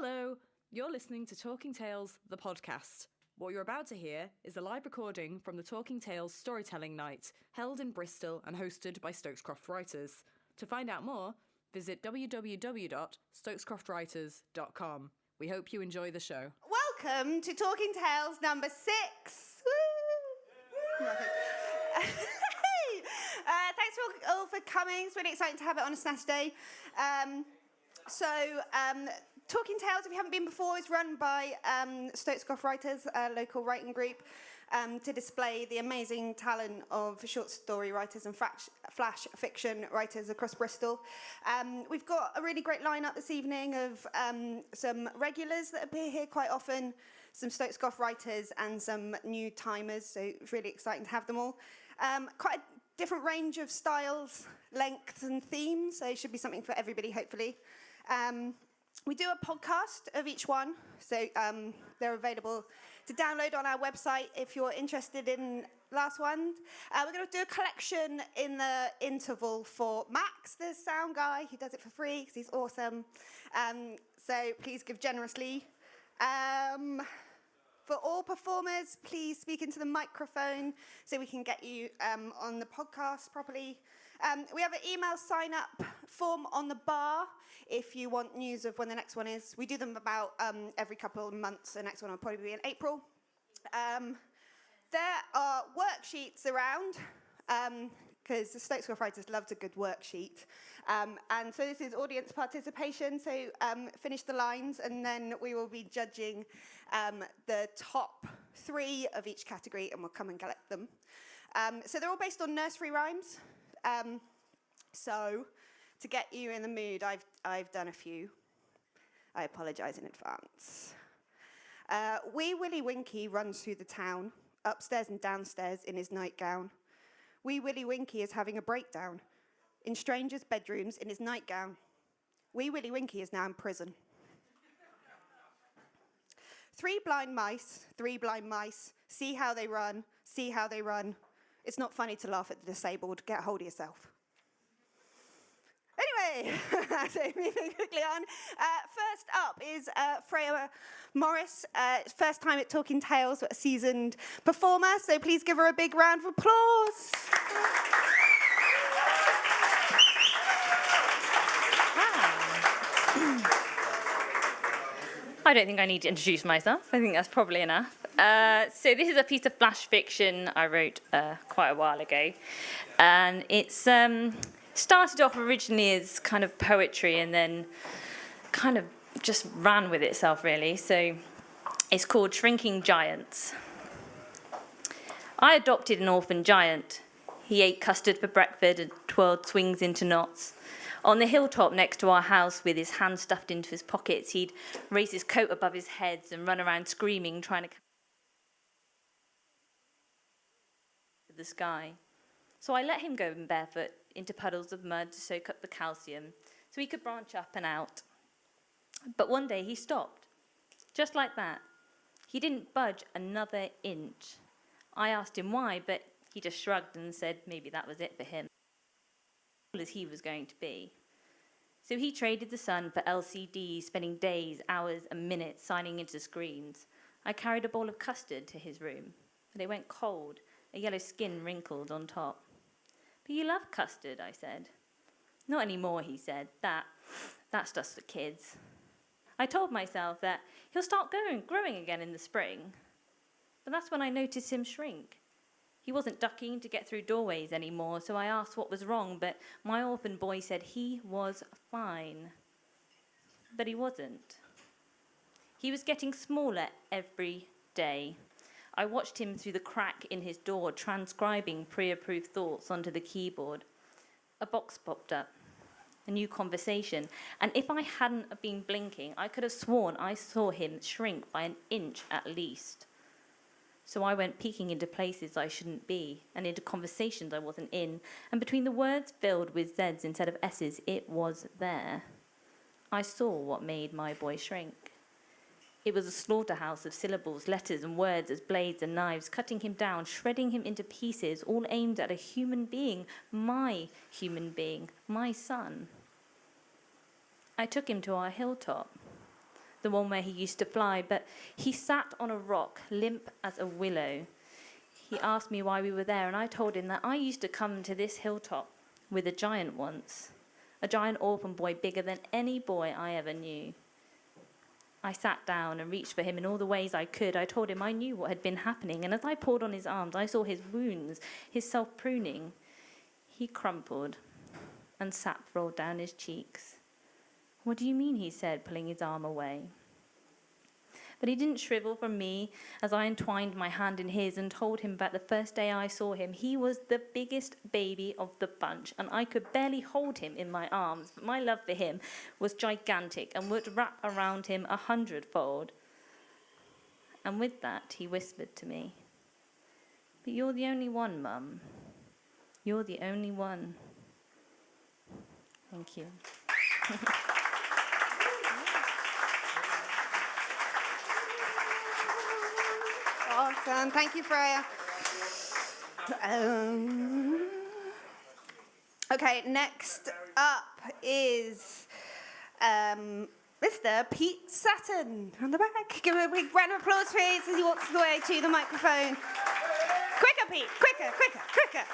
Hello, you're listening to Talking Tales, the podcast. What you're about to hear is a live recording from the Talking Tales Storytelling Night, held in Bristol and hosted by Stokes Croft Writers. To find out more, visit www.stokescroftwriters.com. We hope you enjoy the show. Welcome to Talking Tales number 6. Woo! Thanks all for coming. It's really exciting to have it on a Saturday. Talking Tales, if you haven't been before, is run by Stokes Croft Writers, a local writing group, to display the amazing talent of short story writers and flash fiction writers across Bristol. We've got a really great lineup this evening of some regulars that appear here quite often, some Stokes Croft writers and some new timers, so it's really exciting to have them all. Quite a different range of styles, lengths and themes, so it should be something for everybody, hopefully. We do a podcast of each one, so they're available to download on our website if you're interested in last one. We're going to do a collection in the interval for Max, the sound guy, who does it for free because he's awesome. So please give generously. For all performers, please speak into the microphone so we can get you on the podcast properly. We have an email sign-up form on the bar if you want news of when the next one is. We do them about every couple of months. The next one will probably be in April. There are worksheets around because the Stokes Croft Writers loves a good worksheet. And so this is audience participation. So finish the lines and then we will be judging the top 3 of each category and we'll come and collect them. So they're all based on nursery rhymes. So to get you in the mood, I've done a few. I apologise in advance. Wee Willie Winky runs through the town, upstairs and downstairs in his nightgown. Wee Willie Winky is having a breakdown in strangers' bedrooms in his nightgown. Wee Willie Winky is now in prison. 3 blind mice, see how they run, see how they run. It's not funny to laugh at the disabled. Get a hold of yourself. Anyway, so moving quickly on. First up is Freya Morris. First time at Talking Tales, but a seasoned performer. So please give her a big round of applause. I don't think I need to introduce myself. I think that's probably enough. So this is a piece of flash fiction I wrote quite a while ago. And it's started off originally as kind of poetry and then kind of just ran with itself, really. So it's called Shrinking Giants. I adopted an orphan giant. He ate custard for breakfast and twirled swings into knots. On the hilltop next to our house, with his hands stuffed into his pockets, he'd raise his coat above his head and run around screaming, trying to the sky. So I let him go in barefoot into puddles of mud to soak up the calcium so he could branch up and out. But one day he stopped, just like that. He didn't budge another inch. I asked him why, but he just shrugged and said maybe that was it for him, as he was going to be. So he traded the sun for LCDs, spending days, hours and minutes signing into screens. I carried a bowl of custard to his room, but it went cold, a yellow skin wrinkled on top. But you love custard, I said. Not anymore, he said. That's just for kids. I told myself that he'll start growing again in the spring. But that's when I noticed him shrink. He wasn't ducking to get through doorways anymore, so I asked what was wrong, but my orphan boy said he was fine. But he wasn't. He was getting smaller every day. I watched him through the crack in his door, transcribing pre-approved thoughts onto the keyboard. A box popped up, a new conversation, and if I hadn't been blinking, I could have sworn I saw him shrink by an inch at least. So I went peeking into places I shouldn't be, and into conversations I wasn't in, and between the words filled with Z's instead of S's, it was there. I saw what made my boy shrink. It was a slaughterhouse of syllables, letters and words as blades and knives, cutting him down, shredding him into pieces, all aimed at a human being, my son. I took him to our hilltop. the one where he used to fly, but he sat on a rock, limp as a willow. He asked me why we were there, and I told him that I used to come to this hilltop with a giant once, a giant orphan boy bigger than any boy I ever knew. I sat down and reached for him in all the ways I could. I told him I knew what had been happening, and as I pulled on his arms, I saw his wounds, his self-pruning. He crumpled, and sap rolled down his cheeks. "What do you mean?" he said, pulling his arm away. But he didn't shrivel from me as I entwined my hand in his and told him about the first day I saw him. He was the biggest baby of the bunch, and I could barely hold him in my arms, but my love for him was gigantic and would wrap around him 100-fold. And with that, he whispered to me, "But you're the only one, Mum. You're the only one." Thank you. Awesome. Thank you, Freya. Okay, next up is Mr. Pete Sutton on the back. Give him a big round of applause, please, as he walks his way to the microphone. Quicker, Pete. Quicker, quicker, quicker.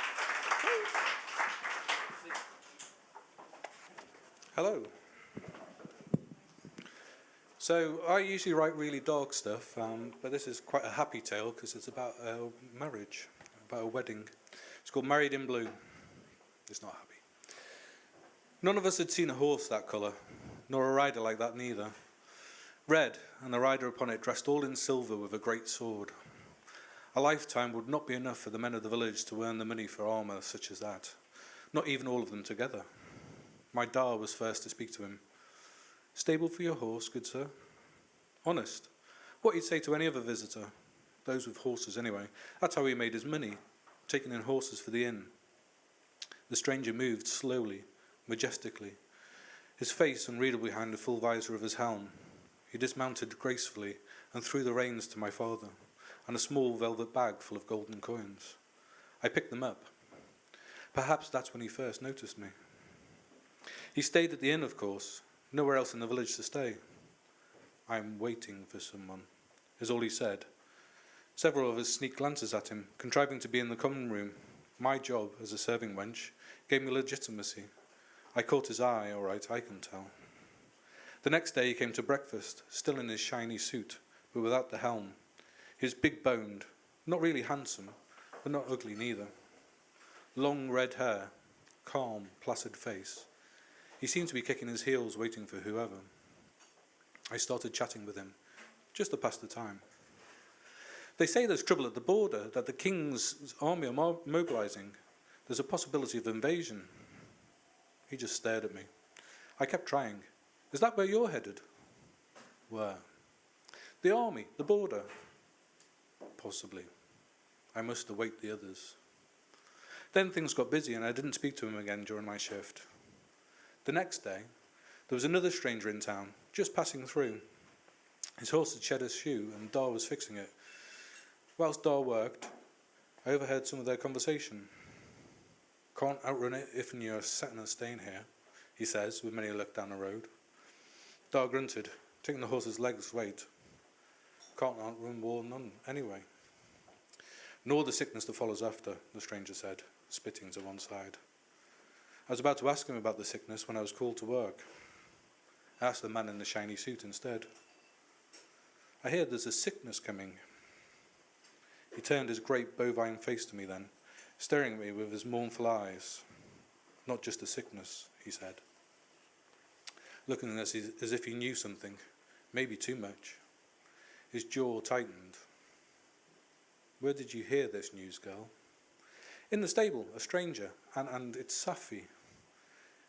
Hello. So I usually write really dark stuff, but this is quite a happy tale because it's about a marriage, about a wedding. It's called Married in Blue. It's not happy. None of us had seen a horse that colour, nor a rider like that neither. Red, and the rider upon it dressed all in silver with a great sword. A lifetime would not be enough for the men of the village to earn the money for armour such as that, not even all of them together. My Dar was first to speak to him. "Stable for your horse, good sir?" Honest. What he'd say to any other visitor. Those with horses, anyway. That's how he made his money, taking in horses for the inn. The stranger moved slowly, majestically, his face unreadable behind the full visor of his helm. He dismounted gracefully and threw the reins to my father, and a small velvet bag full of golden coins. I picked them up. Perhaps that's when he first noticed me. He stayed at the inn, of course. Nowhere else in the village to stay. "I'm waiting for someone," is all he said. Several of us sneaked glances at him, contriving to be in the common room. My job, as a serving wench, gave me legitimacy. I caught his eye, all right, I can tell. The next day he came to breakfast, still in his shiny suit, but without the helm. He was big-boned, not really handsome, but not ugly neither. Long red hair, calm, placid face. He seemed to be kicking his heels, waiting for whoever. I started chatting with him, just to pass the time. "They say there's trouble at the border, that the king's army are mobilising. There's a possibility of invasion." He just stared at me. I kept trying. "Is that where you're headed?" "Where?" "The army, the border." "Possibly. I must await the others." Then things got busy and I didn't speak to him again during my shift. The next day, there was another stranger in town, just passing through. His horse had shed a shoe and Dar was fixing it. Whilst Dar worked, I overheard some of their conversation. "Can't outrun it if you're setting and staying here," he says, with many a look down the road. Dar grunted, taking the horse's legs' weight. "Can't outrun war none, anyway." "Nor the sickness that follows after," the stranger said, spitting to one side. I was about to ask him about the sickness when I was called to work. I asked the man in the shiny suit instead. "I hear there's a sickness coming." He turned his great bovine face to me then, staring at me with his mournful eyes. "Not just a sickness," he said, looking as if he knew something, maybe too much. His jaw tightened. "Where did you hear this news, girl?" "In the stable, a stranger, and it's Safi."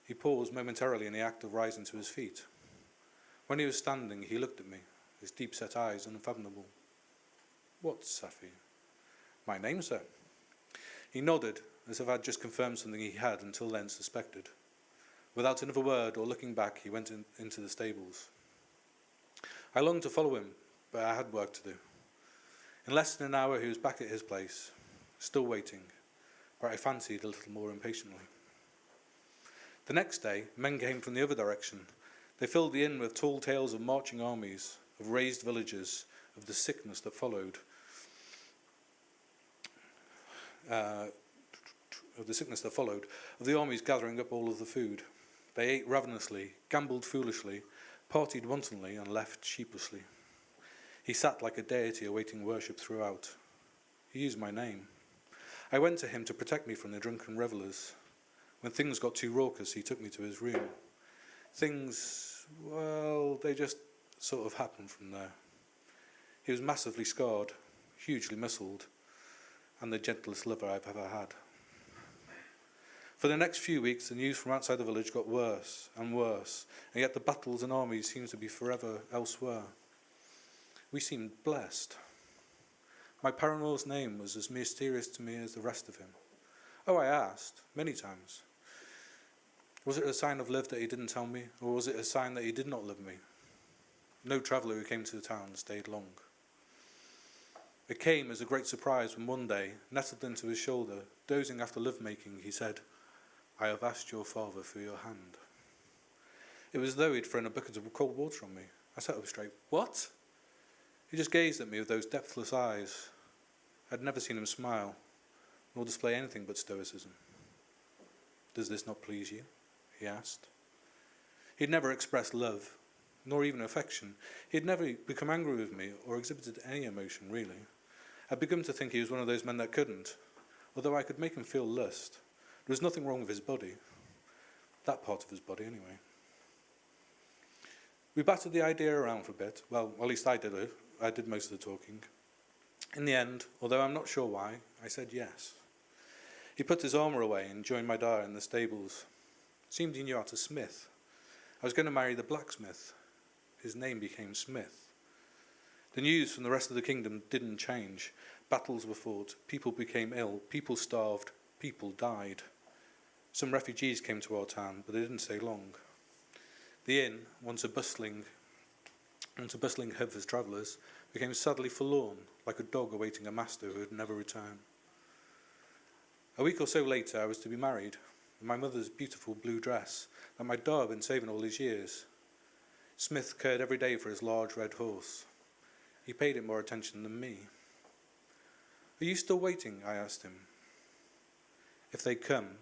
He paused momentarily in the act of rising to his feet. When he was standing, he looked at me, his deep-set eyes unfathomable. "What's Safi?" "My name, sir." He nodded, as if I'd just confirmed something he had until then suspected. Without another word or looking back, he went into the stables. I longed to follow him, but I had work to do. In less than an hour, he was back at his place, still waiting, but I fancied a little more impatiently. The next day, men came from the other direction. They filled the inn with tall tales of marching armies, of razed villages, of the sickness that followed. Of the armies gathering up all of the food. They ate ravenously, gambled foolishly, partied wantonly, and left sheepishly. He sat like a deity awaiting worship throughout. He used my name. I went to him to protect me from the drunken revellers. When things got too raucous, he took me to his room. Things, well, they just sort of happened from there. He was massively scarred, hugely muscled, and the gentlest lover I've ever had. For the next few weeks, the news from outside the village got worse, and yet the battles and armies seemed to be forever elsewhere. We seemed blessed. My paramour's name was as mysterious to me as the rest of him. Oh, I asked, many times. Was it a sign of love that he didn't tell me, or was it a sign that he did not love me? No traveller who came to the town stayed long. It came as a great surprise when one day, nestled into his shoulder, dozing after love-making, he said, "I have asked your father for your hand." It was as though he'd thrown a bucket of cold water on me. I sat up straight. What? He just gazed at me with those depthless eyes. I'd never seen him smile, nor display anything but stoicism. "Does this not please you?" he asked. He'd never expressed love, nor even affection. He'd never become angry with me or exhibited any emotion, really. I'd begun to think he was one of those men that couldn't, although I could make him feel lust. There was nothing wrong with his body. That part of his body, anyway. We battered the idea around for a bit. Well, at least I did it. I did most of the talking. In the end, although I'm not sure why, I said yes. He put his armour away and joined my dad in the stables. It seemed he knew how to smith. I was going to marry the blacksmith. His name became Smith. The news from the rest of the kingdom didn't change. Battles were fought, people became ill, people starved, people died. Some refugees came to our town, but they didn't stay long. The inn, once a bustling hub for travellers, became sadly forlorn, like a dog awaiting a master who would never return. A week or so later, I was to be married, in my mother's beautiful blue dress that my dad had been saving all these years. Smith cared every day for his large red horse. He paid it more attention than me. "Are you still waiting?" I asked him. "If they come,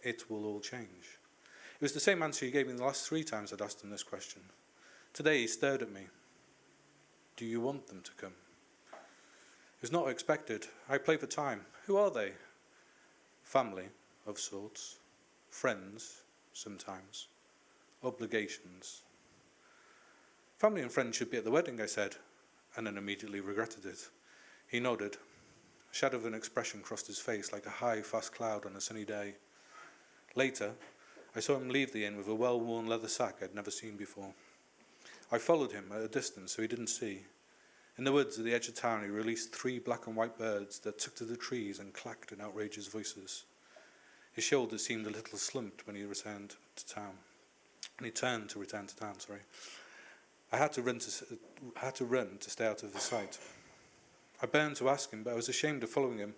it will all change." It was the same answer he gave me the last 3 times I'd asked him this question. Today he stared at me. "Do you want them to come?" It was not expected. I played for time. Who are they? Family, of sorts. Friends, sometimes. Obligations. "Family and friends should be at the wedding," I said, and then immediately regretted it. He nodded. A shadow of an expression crossed his face like a high, fast cloud on a sunny day. Later, I saw him leave the inn with a well-worn leather sack I'd never seen before. I followed him at a distance so he didn't see. In the woods at the edge of town, he released 3 black and white birds that took to the trees and clacked in outrageous voices. His shoulders seemed a little slumped when he returned to town. And he turned to return to town, I had to run to stay out of his sight. I burned to ask him, but I was ashamed of following him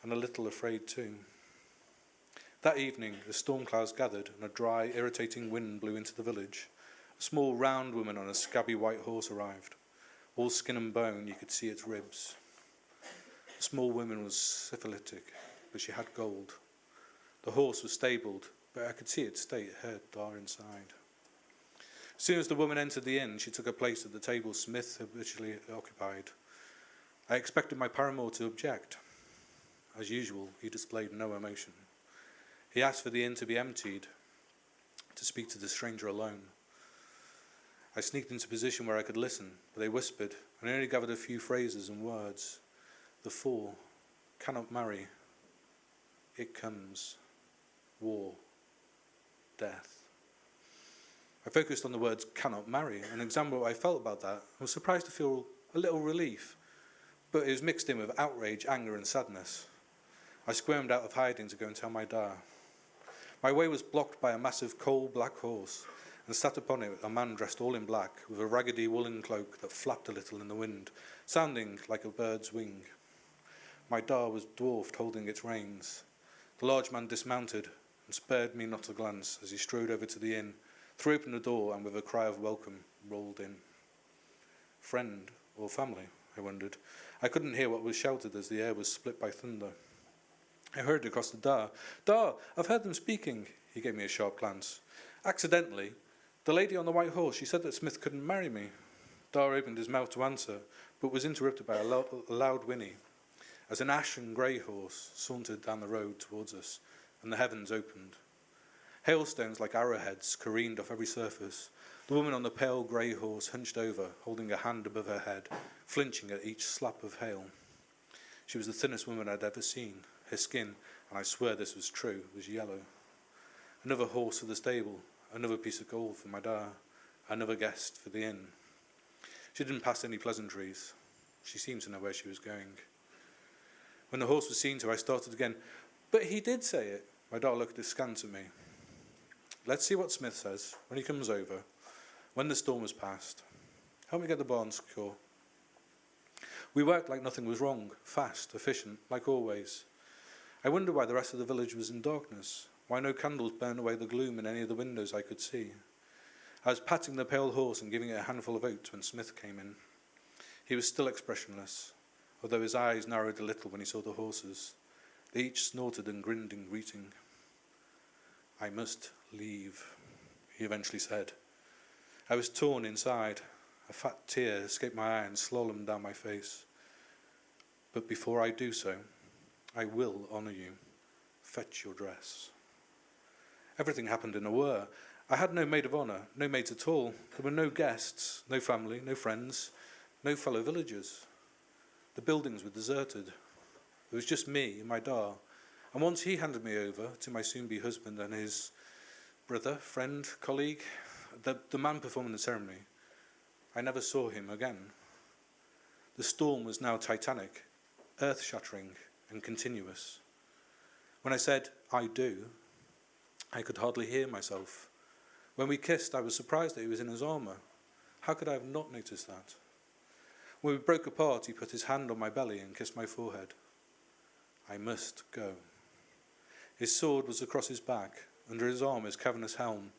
and a little afraid too. That evening, the storm clouds gathered and a dry, irritating wind blew into the village. A small, round woman on a scabby white horse arrived. All skin and bone, you could see its ribs. The small woman was syphilitic, but she had gold. The horse was stabled, but I could see its state hurt far inside. As soon as the woman entered the inn, she took her place at the table Smith habitually occupied. I expected my paramour to object. As usual, he displayed no emotion. He asked for the inn to be emptied, to speak to the stranger alone. I sneaked into a position where I could listen, but they whispered, and I only gathered a few phrases and words. The 4 cannot marry. It comes. War. Death. I focused on the words cannot marry and examined what I felt about that. I was surprised to feel a little relief, but it was mixed in with outrage, anger and sadness. I squirmed out of hiding to go and tell my dad. My way was blocked by a massive coal-black horse, and sat upon it a man dressed all in black, with a raggedy woolen cloak that flapped a little in the wind, sounding like a bird's wing. My dad was dwarfed, holding its reins. The large man dismounted and spared me not a glance as he strode over to the inn, threw open the door and with a cry of welcome rolled in. Friend or family, I wondered. I couldn't hear what was shouted as the air was split by thunder. I hurried across to Dar. Dar, I've heard them speaking. He gave me a sharp glance. Accidentally, the lady on the white horse, she said that Smith couldn't marry me. Dar opened his mouth to answer, but was interrupted by a loud whinny as an ashen grey horse sauntered down the road towards us, and the heavens opened. Hailstones like arrowheads careened off every surface. The woman on the pale grey horse hunched over, holding a hand above her head, flinching at each slap of hail. She was the thinnest woman I'd ever seen. Her skin, and I swear this was true, was yellow. Another horse for the stable, another piece of gold for my Dar, another guest for the inn. She didn't pass any pleasantries. She seemed to know where she was going. When the horse was seen to, I started again. But he did say it. My Dar looked askance at me. Let's see what Smith says when he comes over, when the storm has passed. Help me get the barn secure. We worked like nothing was wrong, fast, efficient, like always. I wondered why the rest of the village was in darkness, why no candles burned away the gloom in any of the windows I could see. I was patting the pale horse and giving it a handful of oats when Smith came in. He was still expressionless, although his eyes narrowed a little when he saw the horses. They each snorted and grinned in greeting. I must leave, he eventually said. I was torn inside. A fat tear escaped my eye and slalomed down my face. But before I do so, I will honour you. Fetch your dress. Everything happened in a whir. I had no maid of honour, no maids at all. There were no guests, no family, no friends, no fellow villagers. The buildings were deserted. It was just me and my Dar. And once he handed me over to my soon-be husband and his brother, friend, colleague, the man performing the ceremony, I never saw him again. The storm was now titanic, earth-shattering and continuous. When I said, I do, I could hardly hear myself. When we kissed, I was surprised that he was in his armour. How could I have not noticed that? When we broke apart, he put his hand on my belly and kissed my forehead. I must go. His sword was across his back, under his arm his cavernous helm.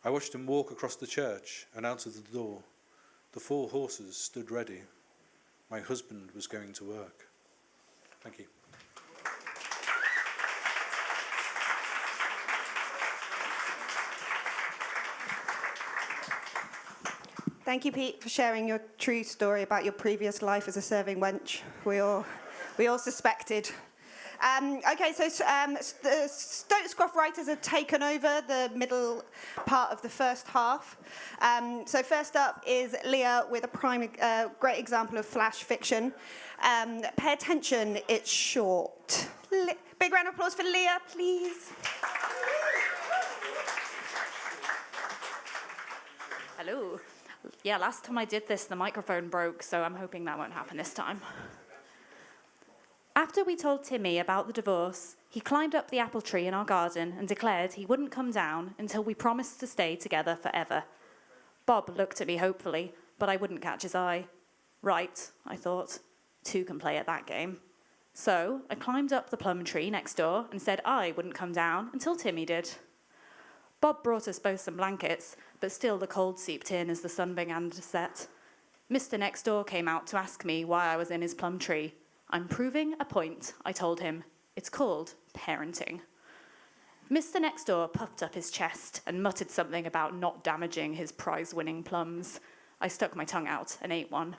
I watched him walk across the church and out of the door. The 4 horses stood ready. My husband was going to work. Thank you. Thank you, Pete, for sharing your true story about your previous life as a serving wench. We all suspected. Okay, so the Stokes Croft Writers have taken over the middle part of the first half. So first up is Leah with a great example of flash fiction. Pay attention, it's short. Big round of applause for Leah, please. Hello. Yeah, last time I did this, the microphone broke, so I'm hoping that won't happen this time. After we told Timmy about the divorce, he climbed up the apple tree in our garden and declared he wouldn't come down until we promised to stay together forever. Bob looked at me hopefully, but I wouldn't catch his eye. Right, I thought. 2 can play at that game. So I climbed up the plum tree next door and said I wouldn't come down until Timmy did. Bob brought us both some blankets, but still the cold seeped in as the sun began to set. Mr. Next Door came out to ask me why I was in his plum tree. I'm proving a point, I told him. It's called parenting. Mr. Next Door puffed up his chest and muttered something about not damaging his prize-winning plums. I stuck my tongue out and ate one.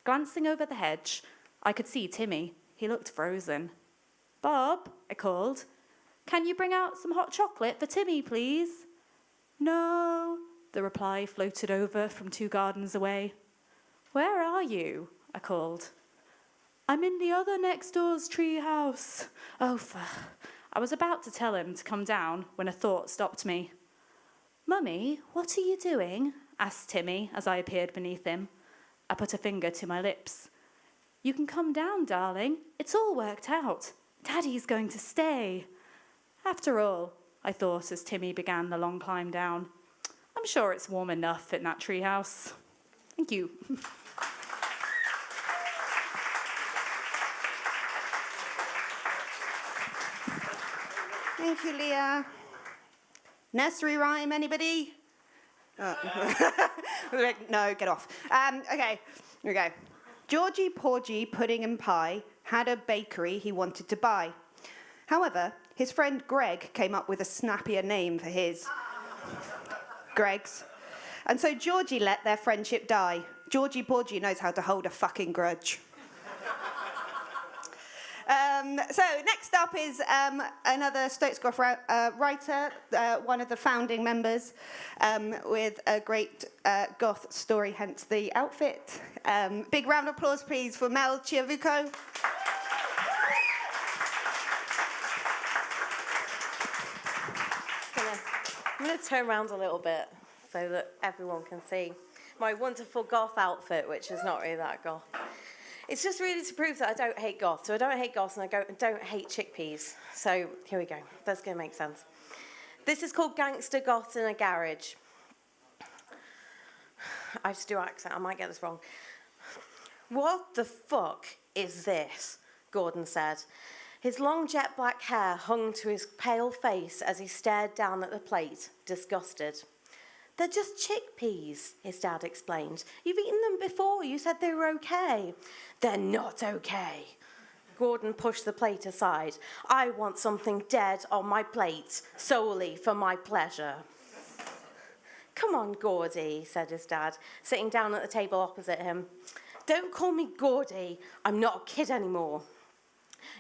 Glancing over the hedge, I could see Timmy. He looked frozen. Bob, I called. Can you bring out some hot chocolate for Timmy, please? No, the reply floated over from 2 gardens away. Where are you? I called. I'm in the other next door's tree house. Oh, I was about to tell him to come down when a thought stopped me. Mummy, what are you doing? Asked Timmy as I appeared beneath him. I put a finger to my lips. You can come down, darling. It's all worked out. Daddy's going to stay. After all, I thought as Timmy began the long climb down, I'm sure it's warm enough in that treehouse. Thank you. Thank you, Leah. Nursery rhyme, anybody? No, get off. Okay, here we go. Georgie Porgy Pudding and Pie had a bakery he wanted to buy. However, his friend Greg came up with a snappier name for his. Greg's. And so Georgie let their friendship die. Georgie Porgy knows how to hold a fucking grudge. So next up is another Stokes Croft writer, one of the founding members, with a great goth story, hence the outfit. Big round of applause, please, for Mel Ciavucco. I'm going to turn around a little bit so that everyone can see my wonderful goth outfit, which is not really that goth. It's just really to prove that I don't hate goth. So I don't hate goths and I don't hate chickpeas. So here we go. That's going to make sense. This is called Gangster Goths in a Garage. I have to do accent. I might get this wrong. What the fuck is this? Gordon said. His long jet black hair hung to his pale face as he stared down at the plate, disgusted. They're just chickpeas, his dad explained. You've eaten them before. You said they were okay. They're not okay. Gordon pushed the plate aside. I want something dead on my plate, solely for my pleasure. Come on, Gordy, said his dad, sitting down at the table opposite him. Don't call me Gordy. I'm not a kid anymore.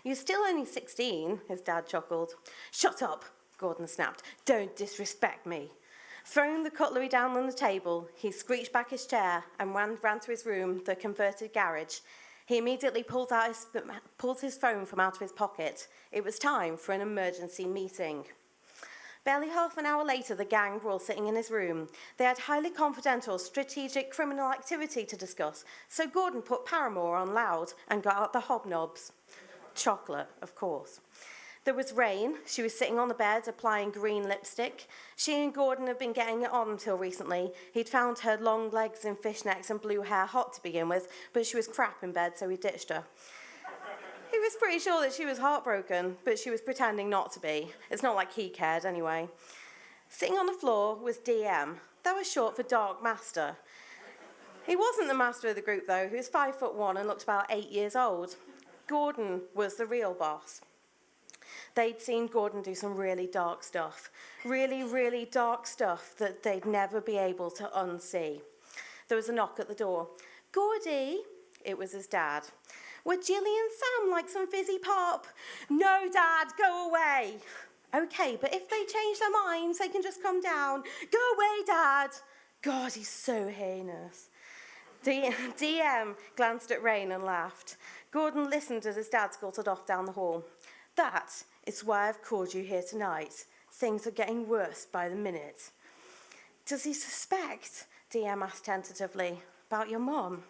You're still only 16, his dad chuckled. Shut up, Gordon snapped. Don't disrespect me. Throwing the cutlery down on the table, he screeched back his chair and ran to his room, the converted garage. He immediately pulled his phone from out of his pocket. It was time for an emergency meeting. Barely half an hour later, the gang were all sitting in his room. They had highly confidential, strategic criminal activity to discuss, so Gordon put Paramore on loud and got out the hobnobs. Chocolate, of course. There was Rain. She was sitting on the bed applying green lipstick. She and Gordon had been getting it on until recently. He'd found her long legs in fishnets and blue hair hot to begin with, but she was crap in bed, so he ditched her. He was pretty sure that she was heartbroken, but she was pretending not to be. It's not like he cared anyway. Sitting on the floor was DM. That was short for Dark Master. He wasn't the master of the group, though. He was 5'1" and looked about 8 years old. Gordon was the real boss. They'd seen Gordon do some really dark stuff. Really, really dark stuff that they'd never be able to unsee. There was a knock at the door. Gordy, it was his dad. Would Jilly and Sam like some fizzy pop? No, Dad, go away. Okay, but if they change their minds, they can just come down. Go away, Dad. God, he's so heinous. DM glanced at Rain and laughed. Gordon listened as his dad scuttled off down the hall. That is why I've called you here tonight. Things are getting worse by the minute. Does he suspect, DM asked tentatively, about your mom?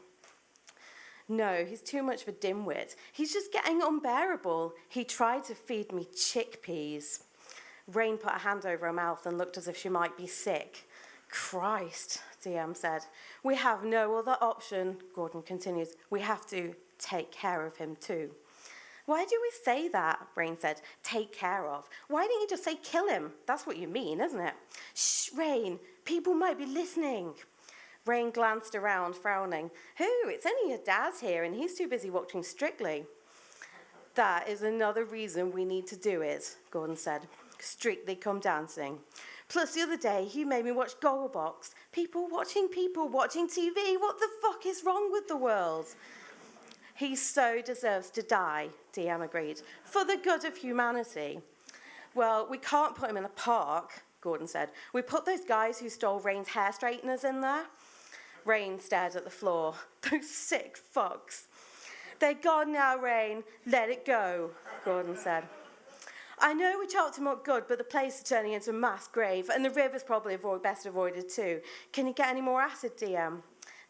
No, he's too much of a dimwit. He's just getting unbearable. He tried to feed me chickpeas. Rain put a hand over her mouth and looked as if she might be sick. Christ, DM said. We have no other option, Gordon continues. We have to take care of him too. Why do we say that? Rain said. Take care of. Why didn't you just say kill him? That's what you mean, isn't it? Shh, Rain. People might be listening. Rain glanced around, frowning. Who? It's only your dad's here, and he's too busy watching Strictly. That is another reason we need to do it, Gordon said. Strictly Come Dancing. Plus, the other day, he made me watch Gogglebox. People watching TV. What the fuck is wrong with the world? He so deserves to die, DM agreed, for the good of humanity. Well, we can't put him in a park, Gordon said. We put those guys who stole Rain's hair straighteners in there. Rain stared at the floor. Those sick fucks. They're gone now, Rain. Let it go, Gordon said. I know we chopped him up good, but the place is turning into a mass grave, and the river's probably best avoided too. Can you get any more acid, DM?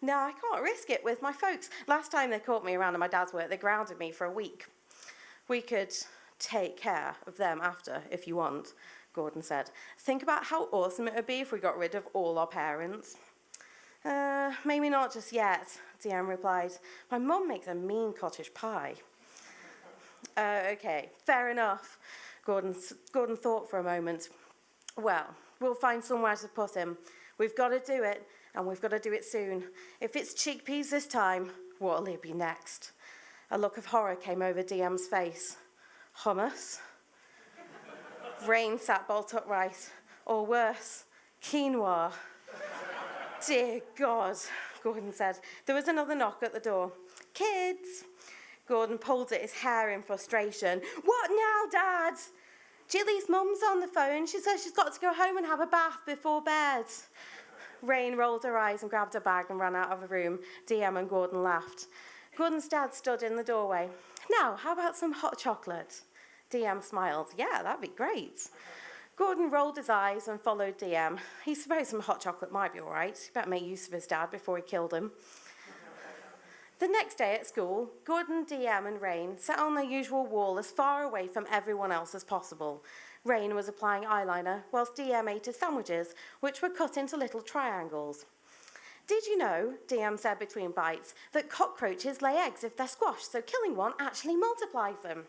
No, I can't risk it with my folks. Last time they caught me around at my dad's work, they grounded me for a week. We could take care of them after, if you want, Gordon said. Think about how awesome it would be if we got rid of all our parents. Maybe not just yet, DM replied. My mum makes a mean cottage pie. Okay, fair enough. Gordon thought for a moment. Well, we'll find somewhere to put him. We've got to do it, and we've got to do it soon. If it's chickpeas this time, what'll it be next? A look of horror came over DM's face. Hummus? Rain sat bolt upright. Or worse, quinoa. Dear God, Gordon said. There was another knock at the door. Kids! Gordon pulled at his hair in frustration. What now, Dad? Jilly's mum's on the phone. She says she's got to go home and have a bath before bed. Rain rolled her eyes and grabbed her bag and ran out of the room. DM and Gordon laughed. Gordon's dad stood in the doorway. Now, how about some hot chocolate? DM smiled. Yeah, that'd be great. Gordon rolled his eyes and followed DM. He supposed some hot chocolate might be all right. He better make use of his dad before he killed him. The next day at school, Gordon, DM and Rain sat on their usual wall as far away from everyone else as possible. Rain was applying eyeliner, whilst DM ate his sandwiches, which were cut into little triangles. Did you know, DM said between bites, that cockroaches lay eggs if they're squashed, so killing one actually multiplies them?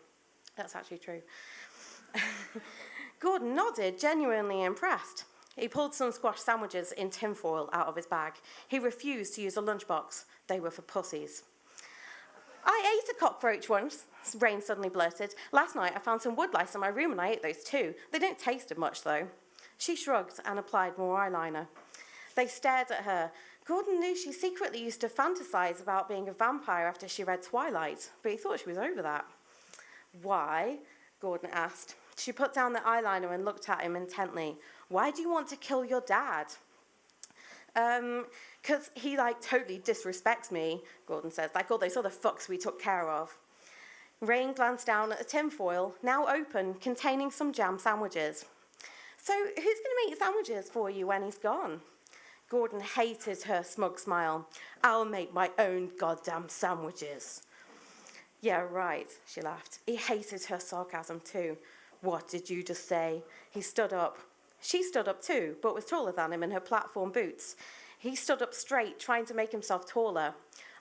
That's actually true. Gordon nodded, genuinely impressed. He pulled some squash sandwiches in tinfoil out of his bag. He refused to use a lunchbox. They were for pussies. I ate a cockroach once, Rain suddenly blurted. Last night I found some woodlice in my room and I ate those too. They don't taste of much though. She shrugged and applied more eyeliner. They stared at her. Gordon knew she secretly used to fantasize about being a vampire after she read Twilight, but he thought she was over that. Why? Gordon asked. She put down the eyeliner and looked at him intently. Why do you want to kill your dad? Because he, totally disrespects me, Gordon says, like all those other fucks we took care of. Rain glanced down at the tinfoil, now open, containing some jam sandwiches. So who's going to make sandwiches for you when he's gone? Gordon hated her smug smile. I'll make my own goddamn sandwiches. Yeah, right, she laughed. He hated her sarcasm too. What did you just say? He stood up. She stood up too, but was taller than him in her platform boots. He stood up straight, trying to make himself taller.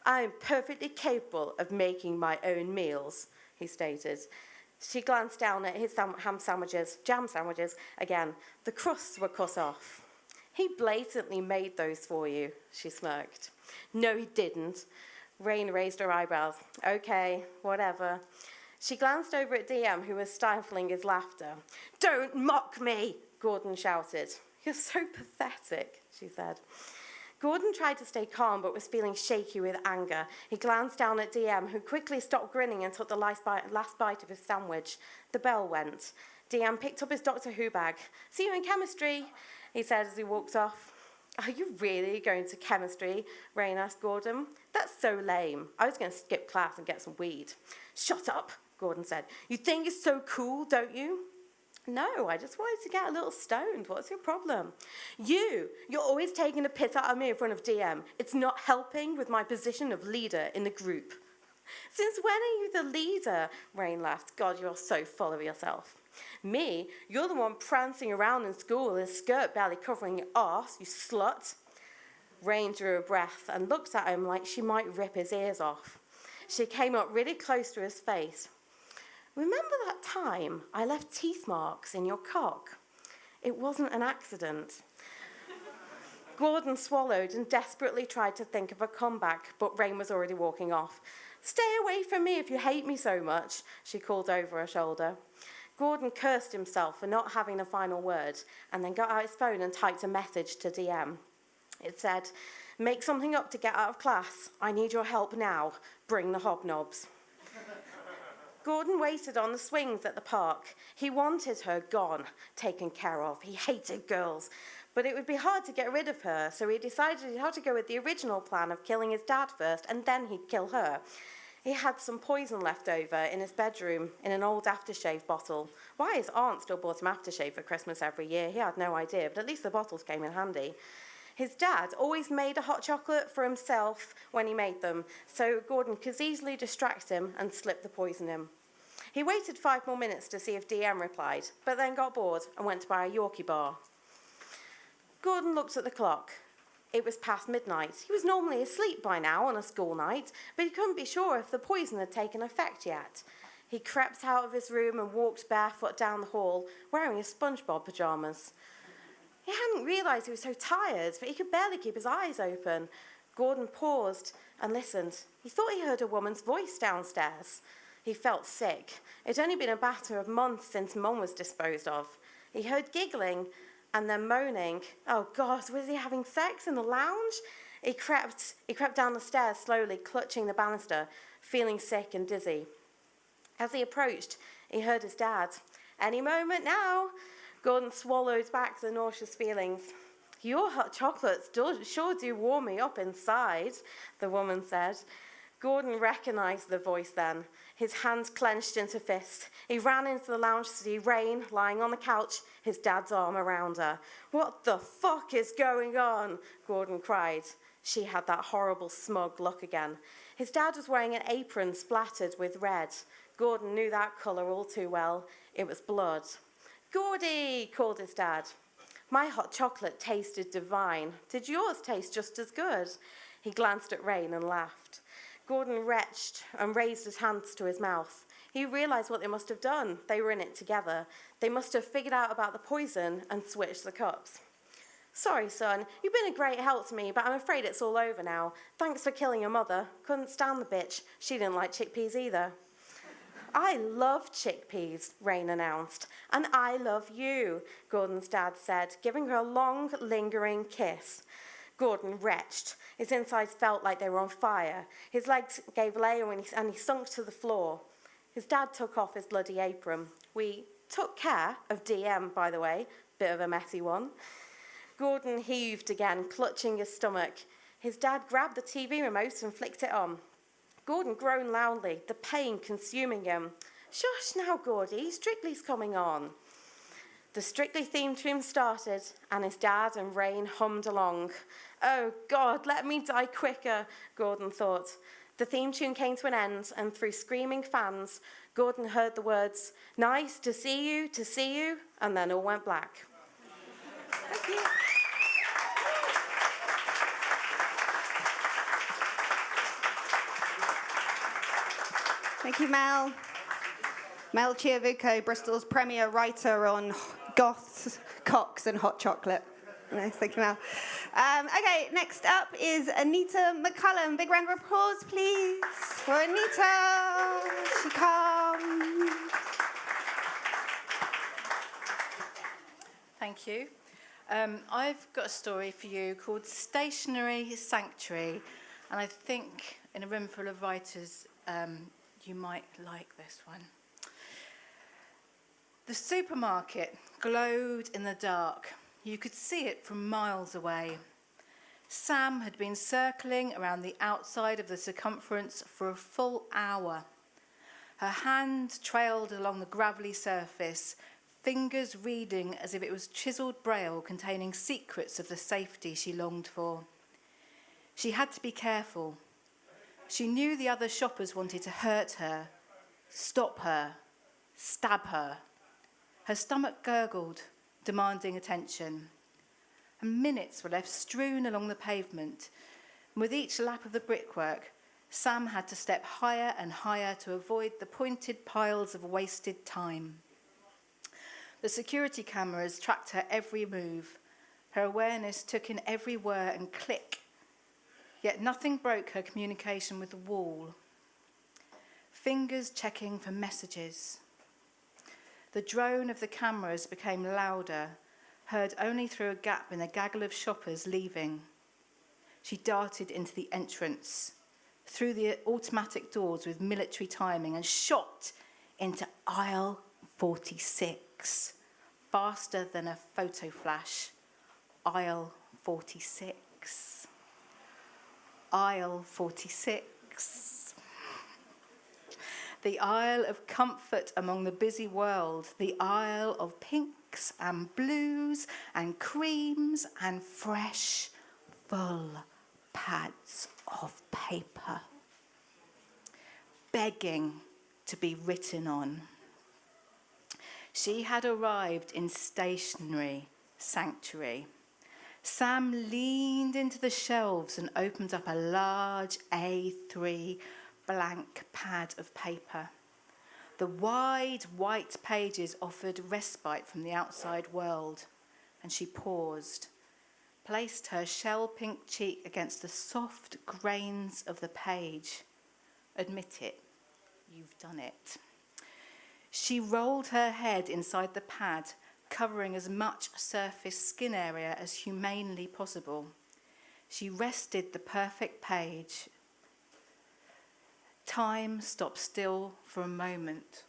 I'm perfectly capable of making my own meals, he stated. She glanced down at his jam sandwiches again. The crusts were cut off. He blatantly made those for you, she smirked. No, he didn't. Rain raised her eyebrows. Okay, whatever. She glanced over at DM, who was stifling his laughter. Don't mock me, Gordon shouted. You're so pathetic, she said. Gordon tried to stay calm, but was feeling shaky with anger. He glanced down at DM, who quickly stopped grinning and took the last bite of his sandwich. The bell went. DM picked up his Doctor Who bag. See you in chemistry, he said as he walked off. Are you really going to chemistry? Rain asked Gordon. That's so lame. I was going to skip class and get some weed. Shut up, Gordon said. You think it's so cool, don't you? No, I just wanted to get a little stoned. What's your problem? You're always taking a piss out of me in front of DM. It's not helping with my position of leader in the group. Since when are you the leader? Rain laughed. God, you're so full of yourself. Me? You're the one prancing around in school with a skirt barely covering your arse, you slut. Rain drew a breath and looked at him like she might rip his ears off. She came up really close to his face. Remember that time I left teeth marks in your cock? It wasn't an accident. Gordon swallowed and desperately tried to think of a comeback, but Rain was already walking off. Stay away from me if you hate me so much, she called over her shoulder. Gordon cursed himself for not having the final word and then got out his phone and typed a message to DM. It said, make something up to get out of class. I need your help now. Bring the hobnobs. Gordon waited on the swings at the park. He wanted her gone, taken care of. He hated girls. But it would be hard to get rid of her, so he decided he'd have to go with the original plan of killing his dad first, and then he'd kill her. He had some poison left over in his bedroom in an old aftershave bottle. Why his aunt still bought him aftershave for Christmas every year, he had no idea, but at least the bottles came in handy. His dad always made a hot chocolate for himself when he made them, so Gordon could easily distract him and slip the poison in. He waited 5 more minutes to see if DM replied, but then got bored and went to buy a Yorkie bar. Gordon looked at the clock. It was past midnight. He was normally asleep by now on a school night, but he couldn't be sure if the poison had taken effect yet. He crept out of his room and walked barefoot down the hall, wearing his SpongeBob pyjamas. He hadn't realised he was so tired, but he could barely keep his eyes open. Gordon paused and listened. He thought he heard a woman's voice downstairs. He felt sick. It had only been a matter of months since Mum was disposed of. He heard giggling and then moaning. Oh God, was he having sex in the lounge? He crept down the stairs slowly, clutching the banister, feeling sick and dizzy. As he approached, he heard his dad. Any moment now. Gordon swallowed back the nauseous feelings. Your hot chocolates sure do warm me up inside, the woman said. Gordon recognised the voice then. His hands clenched into fists. He ran into the lounge to see Rain lying on the couch, his dad's arm around her. What the fuck is going on? Gordon cried. She had that horrible smug look again. His dad was wearing an apron splattered with red. Gordon knew that colour all too well. It was blood. Gordy, called his dad. My hot chocolate tasted divine. Did yours taste just as good? He glanced at Rain and laughed. Gordon retched and raised his hands to his mouth. He realised what they must have done. They were in it together. They must have figured out about the poison and switched the cups. Sorry, son, you've been a great help to me, but I'm afraid it's all over now. Thanks for killing your mother. Couldn't stand the bitch. She didn't like chickpeas either. I love chickpeas, Rain announced. And I love you, Gordon's dad said, giving her a long, lingering kiss. Gordon retched. His insides felt like they were on fire. His legs gave way and he sunk to the floor. His dad took off his bloody apron. We took care of DM, by the way. Bit of a messy one. Gordon heaved again, clutching his stomach. His dad grabbed the TV remote and flicked it on. Gordon groaned loudly, the pain consuming him. Shush now, Gordy, Strictly's coming on. The Strictly theme tune started, and his dad and Rain hummed along. Oh, God, let me die quicker, Gordon thought. The theme tune came to an end, and through screaming fans, Gordon heard the words, nice to see you, and then all went black. Thank you. Thank you, Mel. Mel Ciavucco, Bristol's premier writer on goths, cocks and hot chocolate. Nice, thank you, Mel. Okay, next up is Anita Maccallum. Big round of applause, please, for Anita. She comes. Thank you. I've got a story for you called Stationary Sanctuary, and I think in a room full of writers, you might like this one. The supermarket glowed in the dark. You could see it from miles away. Sam had been circling around the outside of the circumference for a full hour. Her hand trailed along the gravelly surface, fingers reading as if it was chiselled braille containing secrets of the safety she longed for. She had to be careful. She knew the other shoppers wanted to hurt her, stop her, stab her. Her stomach gurgled, demanding attention. And minutes were left strewn along the pavement. And with each lap of the brickwork, Sam had to step higher and higher to avoid the pointed piles of wasted time. The security cameras tracked her every move. Her awareness took in every whir and click. Yet nothing broke her communication with the wall. Fingers checking for messages. The drone of the cameras became louder, heard only through a gap in a gaggle of shoppers leaving. She darted into the entrance, through the automatic doors with military timing, and shot into aisle 46, faster than a photo flash. Aisle 46. Aisle 46. The aisle of comfort among the busy world, the aisle of pinks and blues and creams and fresh, full pads of paper, begging to be written on. She had arrived in Stationary Sanctuary. Sam leaned into the shelves and opened up a large A3 blank pad of paper. The wide white pages offered respite from the outside world. and she paused, placed her shell-pink cheek against the soft grains of the page. Admit it, you've done it. She rolled her head inside the pad, covering as much surface skin area as humanly possible. She rested the perfect page. Time stopped still for a moment.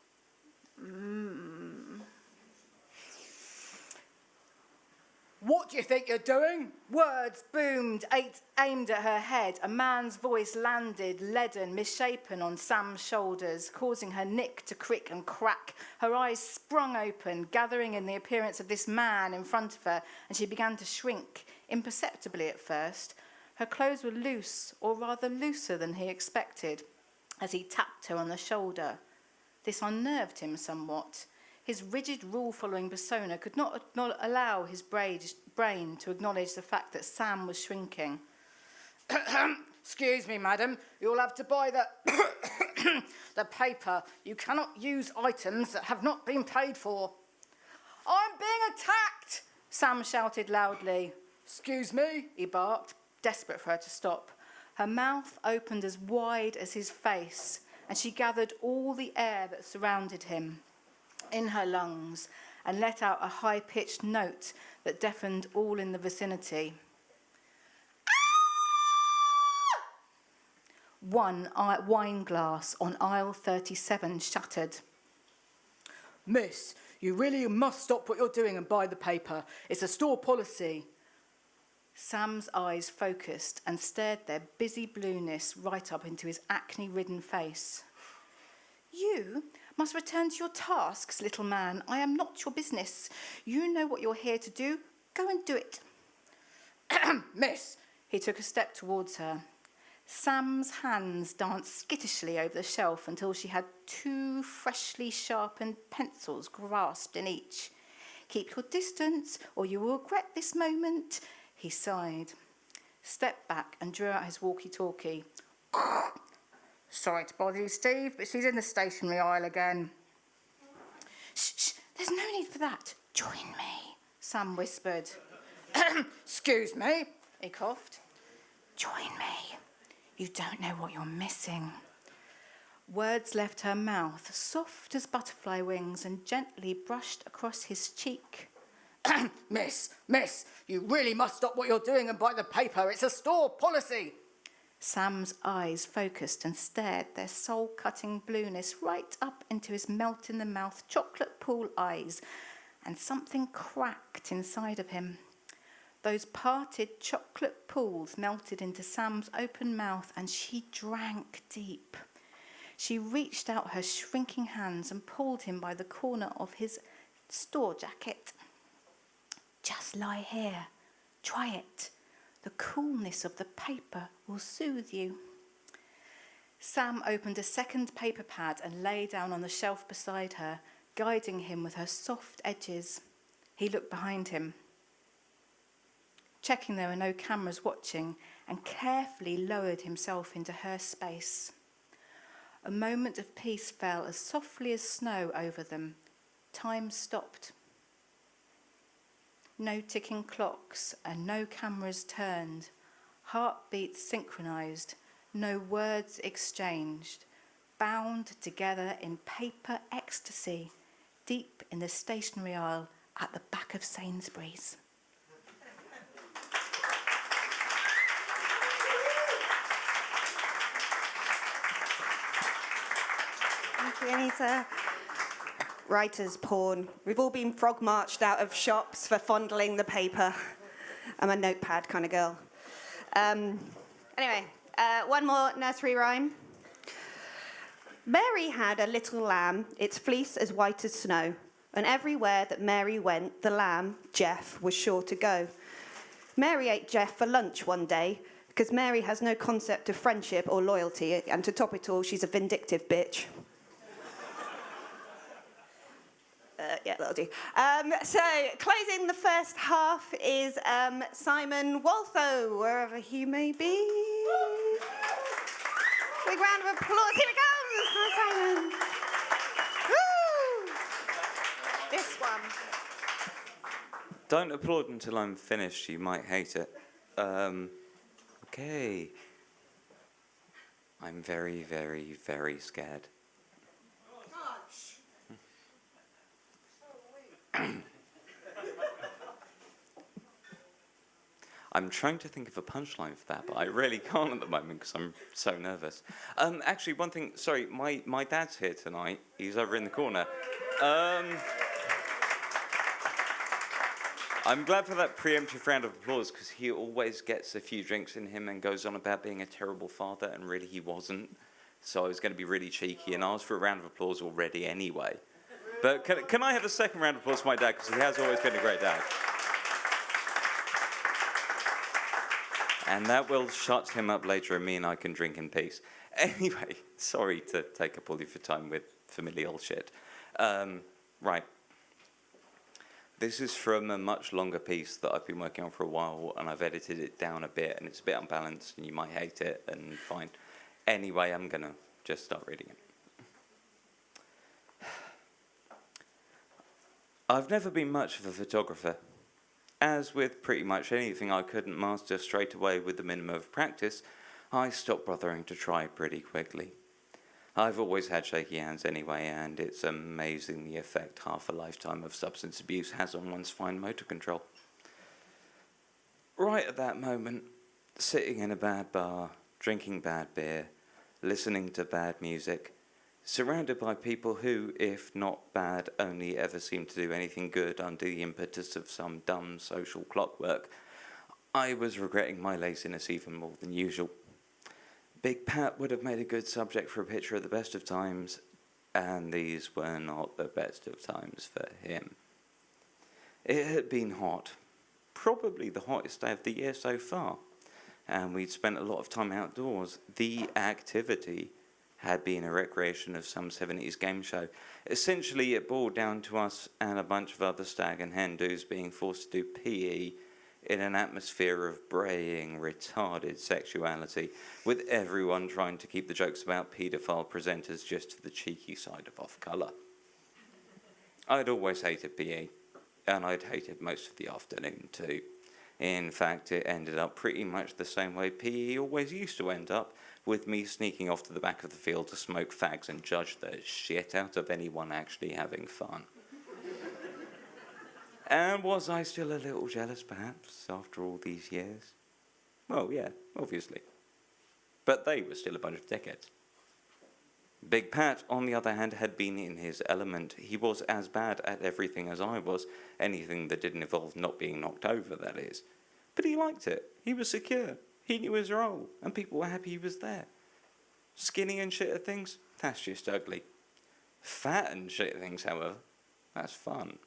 What do you think you're doing? Words boomed, aimed at her head. A man's voice landed, leaden, misshapen on Sam's shoulders, causing her neck to crick and crack. Her eyes sprung open, gathering in the appearance of this man in front of her, and she began to shrink, imperceptibly at first. Her clothes were loose, or rather looser than he expected, as he tapped her on the shoulder. This unnerved him somewhat. His rigid rule-following persona could not allow his brain to acknowledge the fact that Sam was shrinking. Excuse me, madam, you'll have to buy the paper. You cannot use items that have not been paid for. I'm being attacked, Sam shouted loudly. Excuse me, he barked, desperate for her to stop. Her mouth opened as wide as his face, and she gathered all the air that surrounded him in her lungs and let out a high-pitched note that deafened all in the vicinity. One wine glass on aisle 37 shattered. Miss, you really must stop what you're doing and buy the paper. It's a store policy. Sam's eyes focused and stared their busy blueness right up into his acne-ridden face. You must return to your tasks, little man. I am not your business. You know what you're here to do. Go and do it. Miss, he took a step towards her. Sam's hands danced skittishly over the shelf until she had 2 freshly sharpened pencils grasped in each. Keep your distance, or you will regret this moment, he sighed, stepped back and drew out his walkie-talkie. Sorry to bother you, Steve, but she's in the stationery aisle again. Shh, there's no need for that. Join me, Sam whispered. Excuse me, he coughed. Join me. You don't know what you're missing. Words left her mouth, soft as butterfly wings, and gently brushed across his cheek. Miss, you really must stop what you're doing and buy the paper. It's a store policy. Sam's eyes focused and stared their soul-cutting blueness right up into his melt-in-the-mouth chocolate pool eyes, and something cracked inside of him. Those parted chocolate pools melted into Sam's open mouth, and she drank deep. She reached out her shrinking hands and pulled him by the corner of his store jacket. Just lie here. Try it. The coolness of the paper will soothe you. Sam opened a second paper pad and lay down on the shelf beside her, guiding him with her soft edges. He looked behind him, checking there were no cameras watching, and carefully lowered himself into her space. A moment of peace fell as softly as snow over them. Time stopped. No ticking clocks and no cameras turned. Heartbeats synchronized, no words exchanged, bound together in paper ecstasy, deep in the stationery aisle at the back of Sainsbury's. Thank you, Anita. Writer's porn. We've all been frog marched out of shops for fondling the paper. I'm a notepad kind of girl. Anyway, one more nursery rhyme. Mary had a little lamb, its fleece as white as snow, and everywhere that Mary went, the lamb, Jeff, was sure to go. Mary ate Jeff for lunch one day, because Mary has no concept of friendship or loyalty, and to top it all, she's a vindictive bitch. Yeah, that'll do. So, closing the first half is Simon Waltho, wherever he may be. Big round of applause. Here it comes. Hi, Simon. Woo! This one. Don't applaud until I'm finished, you might hate it. Okay. I'm very, very, very scared. I'm trying to think of a punchline for that, but I really can't at the moment because I'm so nervous. Actually, one thing, sorry, my dad's here tonight. He's over in the corner. I'm glad for that preemptive round of applause because he always gets a few drinks in him and goes on about being a terrible father, and really he wasn't. So I was going to be really cheeky and ask for a round of applause already anyway. But can I have a second round of applause for my dad, because he has always been a great dad. And that will shut him up later, and me and I can drink in peace. Anyway, sorry to take up all of your time with familial shit. Right. This is from a much longer piece that I've been working on for a while, and I've edited it down a bit, and it's a bit unbalanced, and you might hate it, and fine. Anyway, I'm going to just start reading it. I've never been much of a photographer. As with pretty much anything I couldn't master straight away with the minimum of practice, I stopped bothering to try pretty quickly. I've always had shaky hands anyway, and it's amazing the effect half a lifetime of substance abuse has on one's fine motor control. Right at that moment, sitting in a bad bar, drinking bad beer, listening to bad music, surrounded by people who, if not bad, only ever seem to do anything good under the impetus of some dumb social clockwork, I was regretting my laziness even more than usual. Big Pat would have made a good subject for a picture of the best of times, and these were not the best of times for him. It had been hot, probably the hottest day of the year so far, and we'd spent a lot of time outdoors. The activity had been a recreation of some 70s game show. Essentially, it boiled down to us and a bunch of other stag and hen dudes being forced to do PE in an atmosphere of braying, retarded sexuality, with everyone trying to keep the jokes about paedophile presenters just to the cheeky side of off-colour. I'd always hated PE, and I'd hated most of the afternoon too. In fact, it ended up pretty much the same way PE always used to end up, with me sneaking off to the back of the field to smoke fags and judge the shit out of anyone actually having fun. And was I still a little jealous, perhaps, after all these years? Well, yeah, obviously. But they were still a bunch of dickheads. Big Pat, on the other hand, had been in his element. He was as bad at everything as I was, anything that didn't involve not being knocked over, that is. But he liked it. He was secure. He knew his role, and people were happy he was there. Skinny and shit at things? That's just ugly. Fat and shit at things, however, that's fun.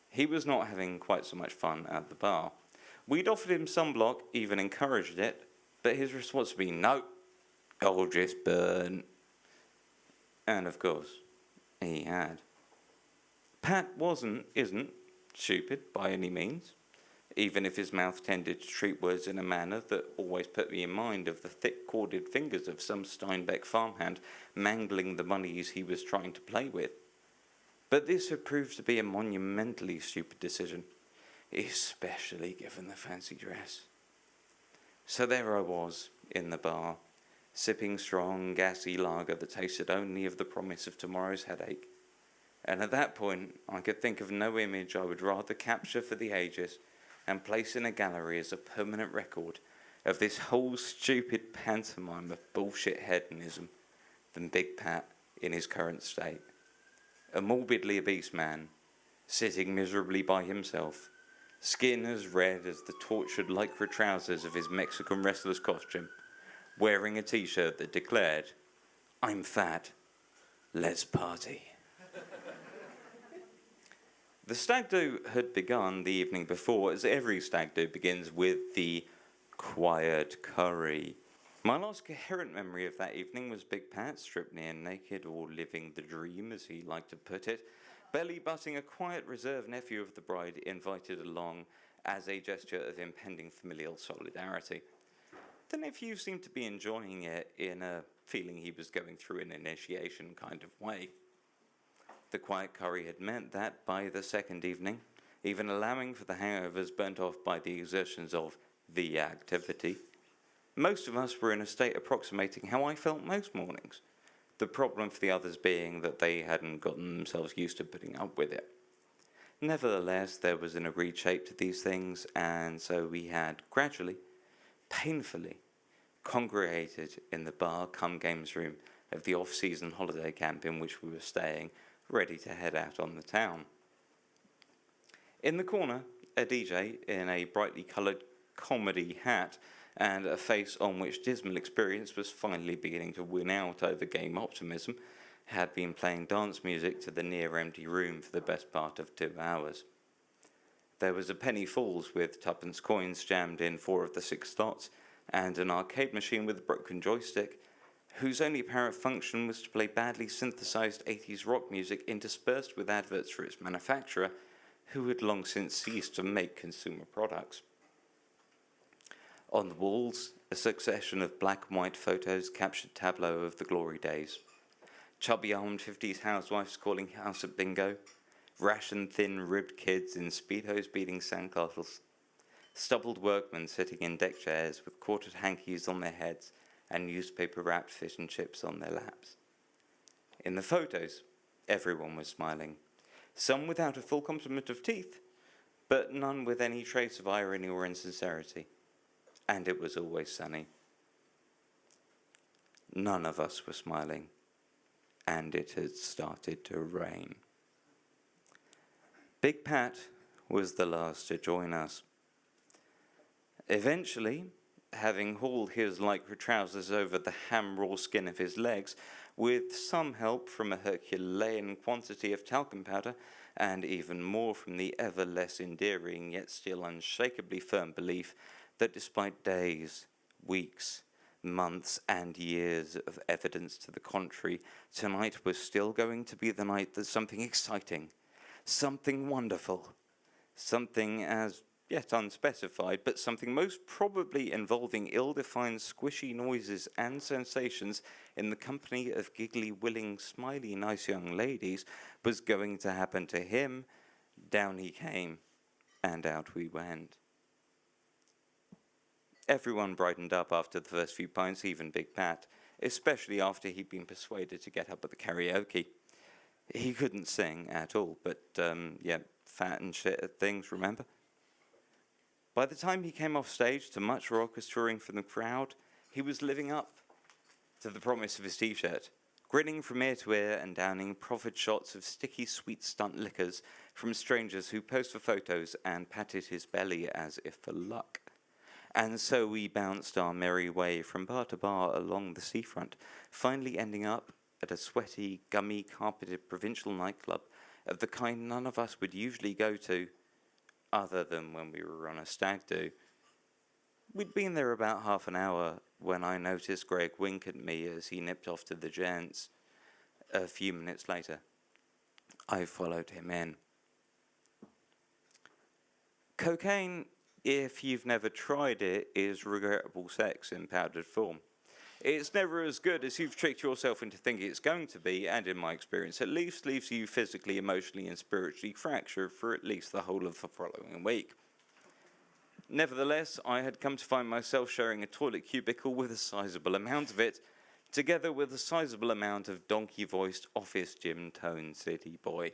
He was not having quite so much fun at the bar. We'd offered him sunblock, even encouraged it, but his response would be, no, I'll just burn. And of course, he had. Pat isn't stupid by any means, even if his mouth tended to treat words in a manner that always put me in mind of the thick-corded fingers of some Steinbeck farmhand mangling the monies he was trying to play with. But this had proved to be a monumentally stupid decision, especially given the fancy dress. So there I was, in the bar, sipping strong, gassy lager that tasted only of the promise of tomorrow's headache. And at that point, I could think of no image I would rather capture for the ages and place in a gallery as a permanent record of this whole stupid pantomime of bullshit hedonism than Big Pat in his current state. A morbidly obese man, sitting miserably by himself, skin as red as the tortured lycra trousers of his Mexican wrestler's costume, wearing a t-shirt that declared, "I'm fat, let's party." The stag do had begun the evening before, as every stag do begins, with the quiet curry. My last coherent memory of that evening was Big Pat, stripped near naked, or living the dream, as he liked to put it, belly-butting a quiet, reserved nephew of the bride invited along as a gesture of impending familial solidarity. The nephew seemed to be enjoying it in a feeling he was going through an initiation kind of way. The quiet curry had meant that, by the second evening, even allowing for the hangovers burnt off by the exertions of the activity. Most of us were in a state approximating how I felt most mornings, the problem for the others being that they hadn't gotten themselves used to putting up with it. Nevertheless, there was an agreed shape to these things, and so we had gradually, painfully, congregated in the bar cum games room of the off-season holiday camp in which we were staying, ready to head out on the town. In the corner, a DJ in a brightly coloured comedy hat and a face on which dismal experience was finally beginning to win out over game optimism, had been playing dance music to the near-empty room for the best part of 2 hours. There was a penny falls with tuppence coins jammed in 4 of the 6 slots, and an arcade machine with a broken joystick, whose only apparent function was to play badly synthesized 80s rock music interspersed with adverts for its manufacturer, who had long since ceased to make consumer products. On the walls, a succession of black and white photos captured tableau of the glory days. Chubby-armed 50s housewives calling house at bingo, rash and thin-ribbed kids in speedos beating sandcastles, stubbled workmen sitting in deck chairs with quartered hankies on their heads and newspaper-wrapped fish and chips on their laps. In the photos, everyone was smiling, some without a full complement of teeth, but none with any trace of irony or insincerity. And it was always sunny. None of us were smiling, and it had started to rain. Big Pat was the last to join us. Eventually, having hauled his lycra trousers over the ham-raw skin of his legs, with some help from a Herculean quantity of talcum powder, and even more from the ever less endearing yet still unshakably firm belief that despite days, weeks, months, and years of evidence to the contrary, tonight was still going to be the night that something exciting, something wonderful, something as yet unspecified, but something most probably involving ill-defined squishy noises and sensations in the company of giggly, willing, smiley, nice young ladies, was going to happen to him. Down he came, and out we went. Everyone brightened up after the first few pints, even Big Pat, especially after he'd been persuaded to get up at the karaoke. He couldn't sing at all, but, fat and shit at things, remember? By the time he came off stage to much orchestrating from the crowd, he was living up to the promise of his t-shirt, grinning from ear to ear and downing proffered shots of sticky sweet stunt liquors from strangers who posed for photos and patted his belly as if for luck. And so we bounced our merry way from bar to bar along the seafront, finally ending up at a sweaty, gummy, carpeted provincial nightclub of the kind none of us would usually go to, other than when we were on a stag do. We'd been there about half an hour when I noticed Greg wink at me as he nipped off to the gents. A few minutes later, I followed him in. Cocaine, if you've never tried it, is regrettable sex in powdered form. It's never as good as you've tricked yourself into thinking it's going to be, and in my experience at least, leaves you physically, emotionally, and spiritually fractured for at least the whole of the following week. Nevertheless, I had come to find myself sharing a toilet cubicle with a sizable amount of it, together with a sizable amount of donkey-voiced office gym tone city boy.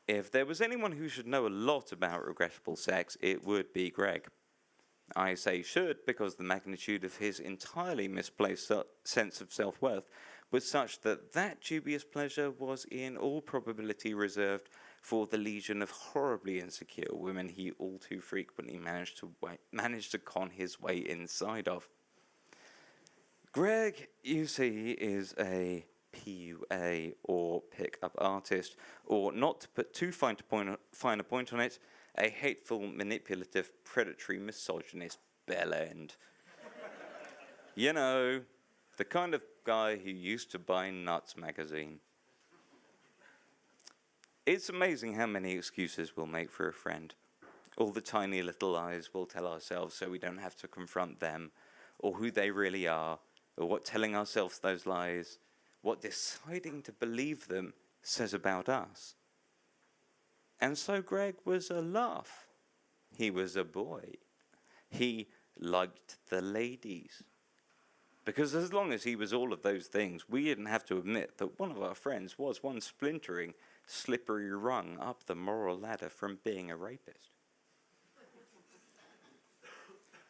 If there was anyone who should know a lot about regrettable sex, it would be Greg. I say should because the magnitude of his entirely misplaced sense of self-worth was such that that dubious pleasure was in all probability reserved for the legion of horribly insecure women he all too frequently managed to con his way inside of. Greg, you see, is a PUA, or pick-up artist, or, not to put too fine a point on it, a hateful, manipulative, predatory, misogynist bellend. You know, the kind of guy who used to buy Nuts magazine. It's amazing how many excuses we'll make for a friend. All the tiny little lies we'll tell ourselves so we don't have to confront them, or who they really are, or what telling ourselves those lies, what deciding to believe them says about us. And so Greg was a laugh. He was a boy. He liked the ladies. Because as long as he was all of those things, we didn't have to admit that one of our friends was one splintering, slippery rung up the moral ladder from being a rapist.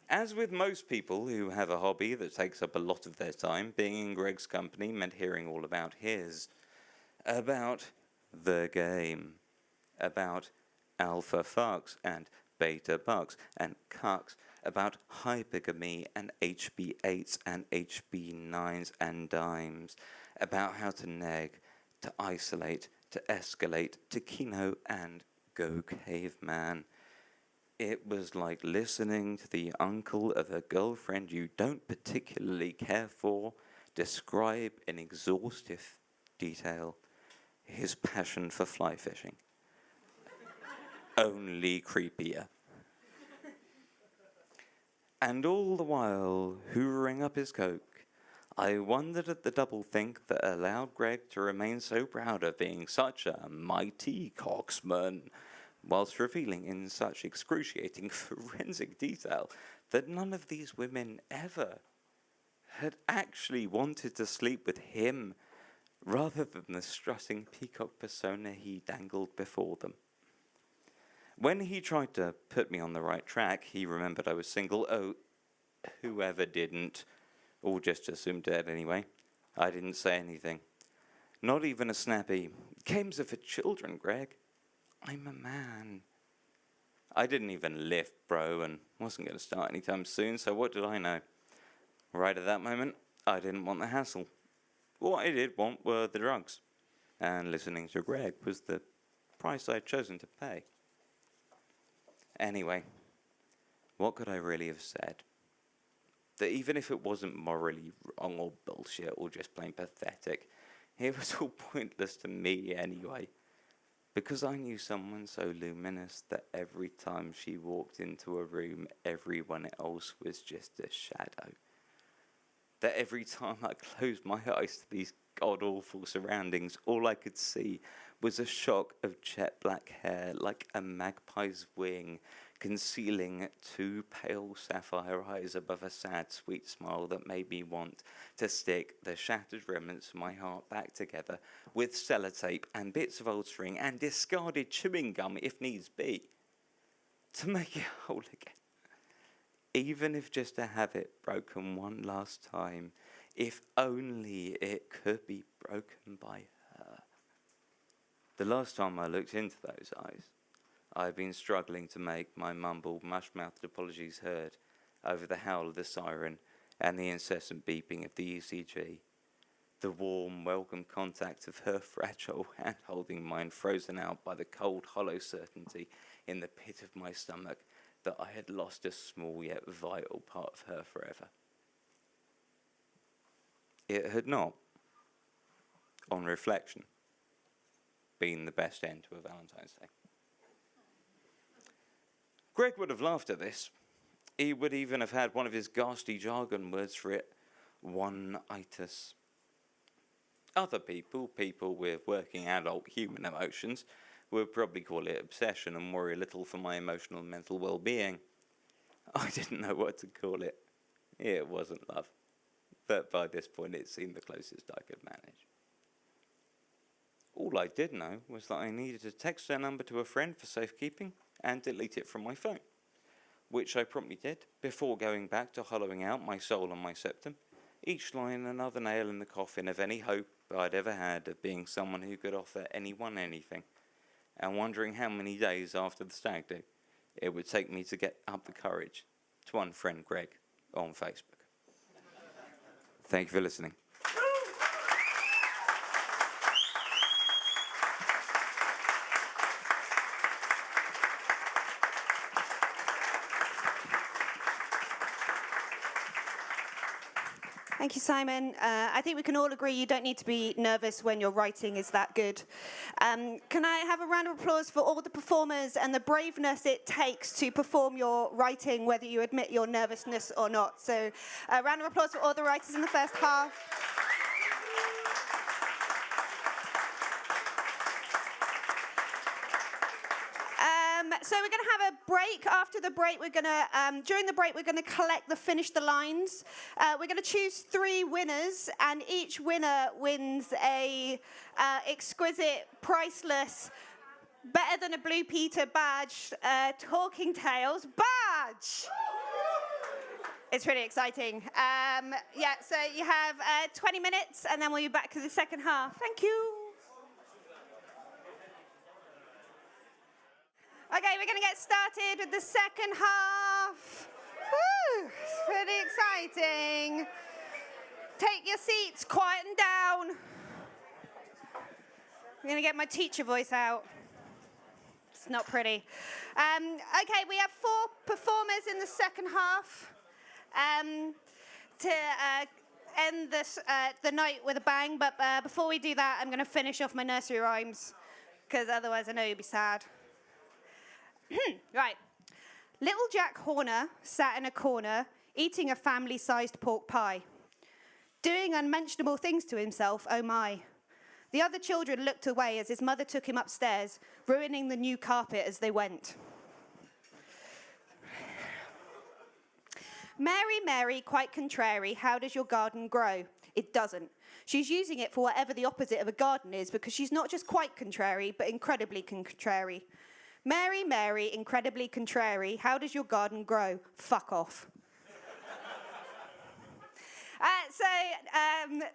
As with most people who have a hobby that takes up a lot of their time, being in Greg's company meant hearing all about his. About the game. About alpha fucks and beta bucks and cucks. About hypergamy and HB8s and HB9s and dimes. About how to neg, to isolate, to escalate, to kino and go caveman. It was like listening to the uncle of a girlfriend you don't particularly care for describe in exhaustive detail his passion for fly fishing. Only creepier. And all the while, hoovering up his coke, I wondered at the doublethink that allowed Greg to remain so proud of being such a mighty coxman, whilst revealing in such excruciating forensic detail that none of these women ever had actually wanted to sleep with him, rather than the strutting peacock persona he dangled before them. When he tried to put me on the right track, he remembered I was single. Oh, whoever didn't, or just assumed dead anyway. I didn't say anything. Not even a snappy, "Games are for children, Greg. I'm a man." I didn't even lift, bro, and wasn't going to start anytime soon, so what did I know? Right at that moment, I didn't want the hassle. What I did want were the drugs, and listening to Greg was the price I'd chosen to pay. Anyway, what could I really have said? That even if it wasn't morally wrong or bullshit or just plain pathetic, it was all pointless to me anyway. Because I knew someone so luminous that every time she walked into a room, everyone else was just a shadow. That every time I closed my eyes to these god-awful surroundings, all I could see was a shock of jet black hair like a magpie's wing, concealing two pale sapphire eyes above a sad, sweet smile that made me want to stick the shattered remnants of my heart back together with sellotape and bits of old string and discarded chewing gum if needs be, to make it whole again. Even if just to have it broken one last time, if only it could be broken by her. The last time I looked into those eyes, I've been struggling to make my mumbled, mush-mouthed apologies heard over the howl of the siren and the incessant beeping of the ECG. The warm, welcome contact of her fragile hand holding mine frozen out by the cold, hollow certainty in the pit of my stomach that I had lost a small yet vital part of her forever. It had not, on reflection, been the best end to a Valentine's Day. Greg would have laughed at this. He would even have had one of his ghastly jargon words for it, one-itis. Other people with working adult human emotions, would probably call it obsession and worry a little for my emotional and mental well-being. I didn't know what to call it. It wasn't love. But by this point it seemed the closest I could manage. All I did know was that I needed to text her number to a friend for safekeeping and delete it from my phone, which I promptly did before going back to hollowing out my soul and my septum, each line another nail in the coffin of any hope I'd ever had of being someone who could offer anyone anything, and wondering how many days after the stag do it would take me to get up the courage to unfriend Greg on Facebook. Thank you for listening. Thank you, Simon. I think we can all agree you don't need to be nervous when your writing is that good. Can I have a round of applause for all the performers and the braveness it takes to perform your writing, whether you admit your nervousness or not? So a round of applause for all the writers in the first half. So we're going to have a break. After the break, we're going to, during the break, we're going to collect the finish the lines. We're going to choose 3 winners, and each winner wins a exquisite, priceless, better than a Blue Peter badge, Talking Tales badge. It's really exciting. So you have 20 minutes, and then we'll be back to the second half. Thank you. Okay, we're going to get started with the second half. Woo, it's pretty exciting. Take your seats, quieten down. I'm going to get my teacher voice out. It's not pretty. Okay, we have 4 performers in the second half to end this, the night with a bang. But before we do that, I'm going to finish off my nursery rhymes, because otherwise I know you'll be sad. Right. Little Jack Horner sat in a corner eating a family-sized pork pie, doing unmentionable things to himself, oh my. The other children looked away as his mother took him upstairs, ruining the new carpet as they went. Mary, Mary, quite contrary, how does your garden grow? It doesn't. She's using it for whatever the opposite of a garden is, because she's not just quite contrary, but incredibly contrary. Mary, Mary, incredibly contrary, how does your garden grow? Fuck off.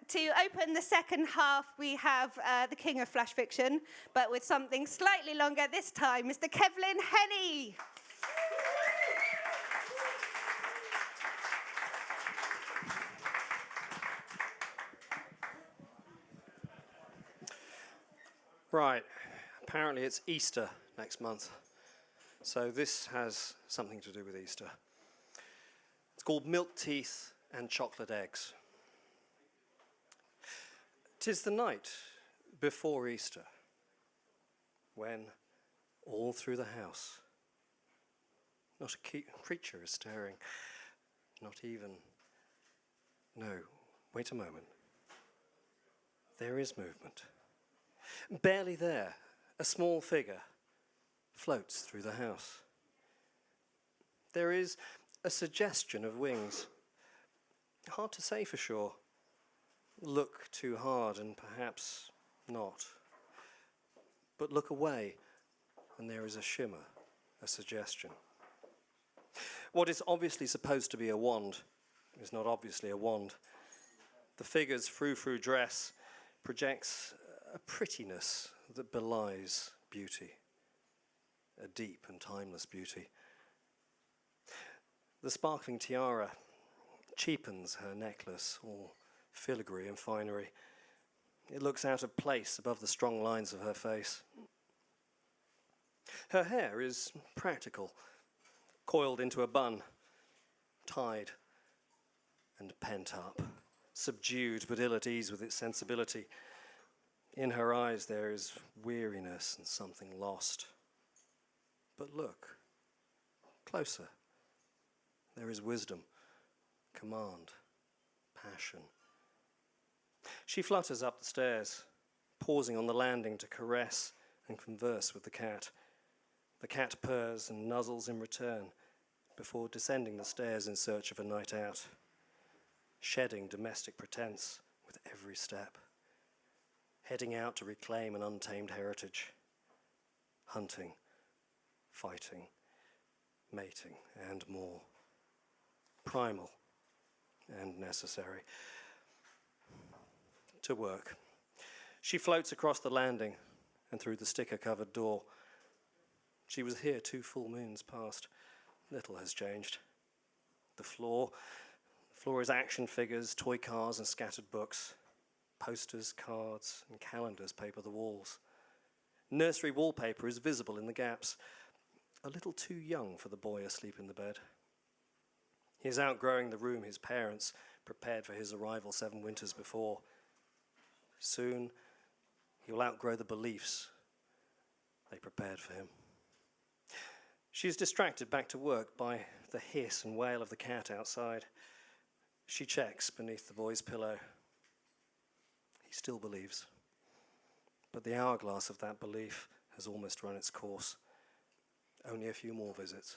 To open the second half, we have the king of flash fiction, but with something slightly longer this time, Mr. Kevlin Henney. Right, apparently it's Easter next month, so this has something to do with Easter. It's called Milk Teeth and Chocolate Eggs. 'Tis the night before Easter, when all through the house not a creature is stirring, not even... No, wait a moment. There is movement. Barely there, a small figure floats through the house. There is a suggestion of wings. Hard to say for sure. Look too hard and perhaps not. But look away and there is a shimmer, a suggestion. What is obviously supposed to be a wand is not obviously a wand. The figure's frou-frou dress projects a prettiness that belies beauty, a deep and timeless beauty. The sparkling tiara cheapens her necklace, all filigree and finery. It looks out of place above the strong lines of her face. Her hair is practical, coiled into a bun, tied and pent up, subdued but ill at ease with its sensibility. In her eyes there is weariness and something lost. But look, closer. There is wisdom, command, passion. She flutters up the stairs, pausing on the landing to caress and converse with the cat. The cat purrs and nuzzles in return before descending the stairs in search of a night out, shedding domestic pretense with every step, heading out to reclaim an untamed heritage, hunting, fighting, mating, and more. Primal and necessary. To work. She floats across the landing and through the sticker-covered door. She was here 2 full moons past. Little has changed. The floor is action figures, toy cars, and scattered books. Posters, cards, and calendars paper the walls. Nursery wallpaper is visible in the gaps, a little too young for the boy asleep in the bed. He is outgrowing the room his parents prepared for his arrival 7 winters before. Soon, he will outgrow the beliefs they prepared for him. She is distracted back to work by the hiss and wail of the cat outside. She checks beneath the boy's pillow. He still believes. But the hourglass of that belief has almost run its course. Only a few more visits.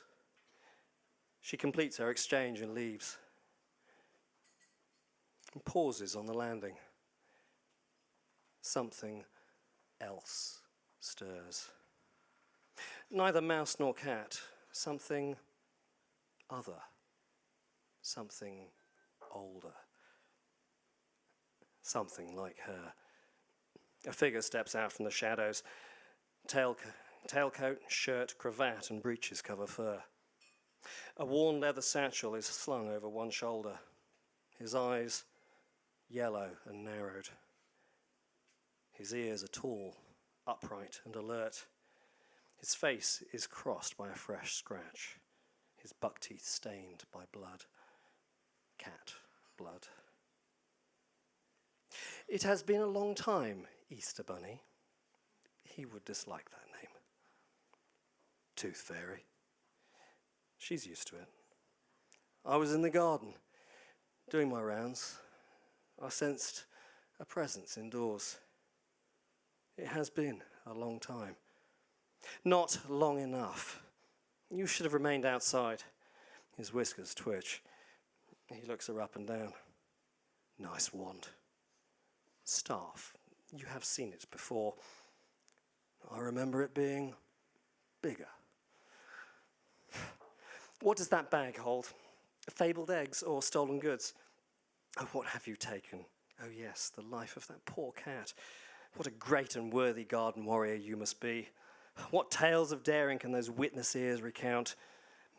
She completes her exchange and leaves. And pauses on the landing. Something else stirs. Neither mouse nor cat. Something other. Something older. Something like her. A figure steps out from the shadows. Tailcoat, shirt, cravat, and breeches cover fur. A worn leather satchel is slung over one shoulder. His eyes, yellow and narrowed. His ears are tall, upright, and alert. His face is crossed by a fresh scratch. His buck teeth stained by blood. Cat blood. It has been a long time, Easter Bunny. He would dislike that name. Tooth Fairy. She's used to it. I was in the garden, doing my rounds. I sensed a presence indoors. It has been a long time. Not long enough. You should have remained outside. His whiskers twitch. He looks her up and down. Nice wand. Staff. You have seen it before. I remember it being bigger. What does that bag hold? Fabled eggs or stolen goods? Oh, what have you taken? Oh yes, the life of that poor cat. What a great and worthy garden warrior you must be. What tales of daring can those witness ears recount?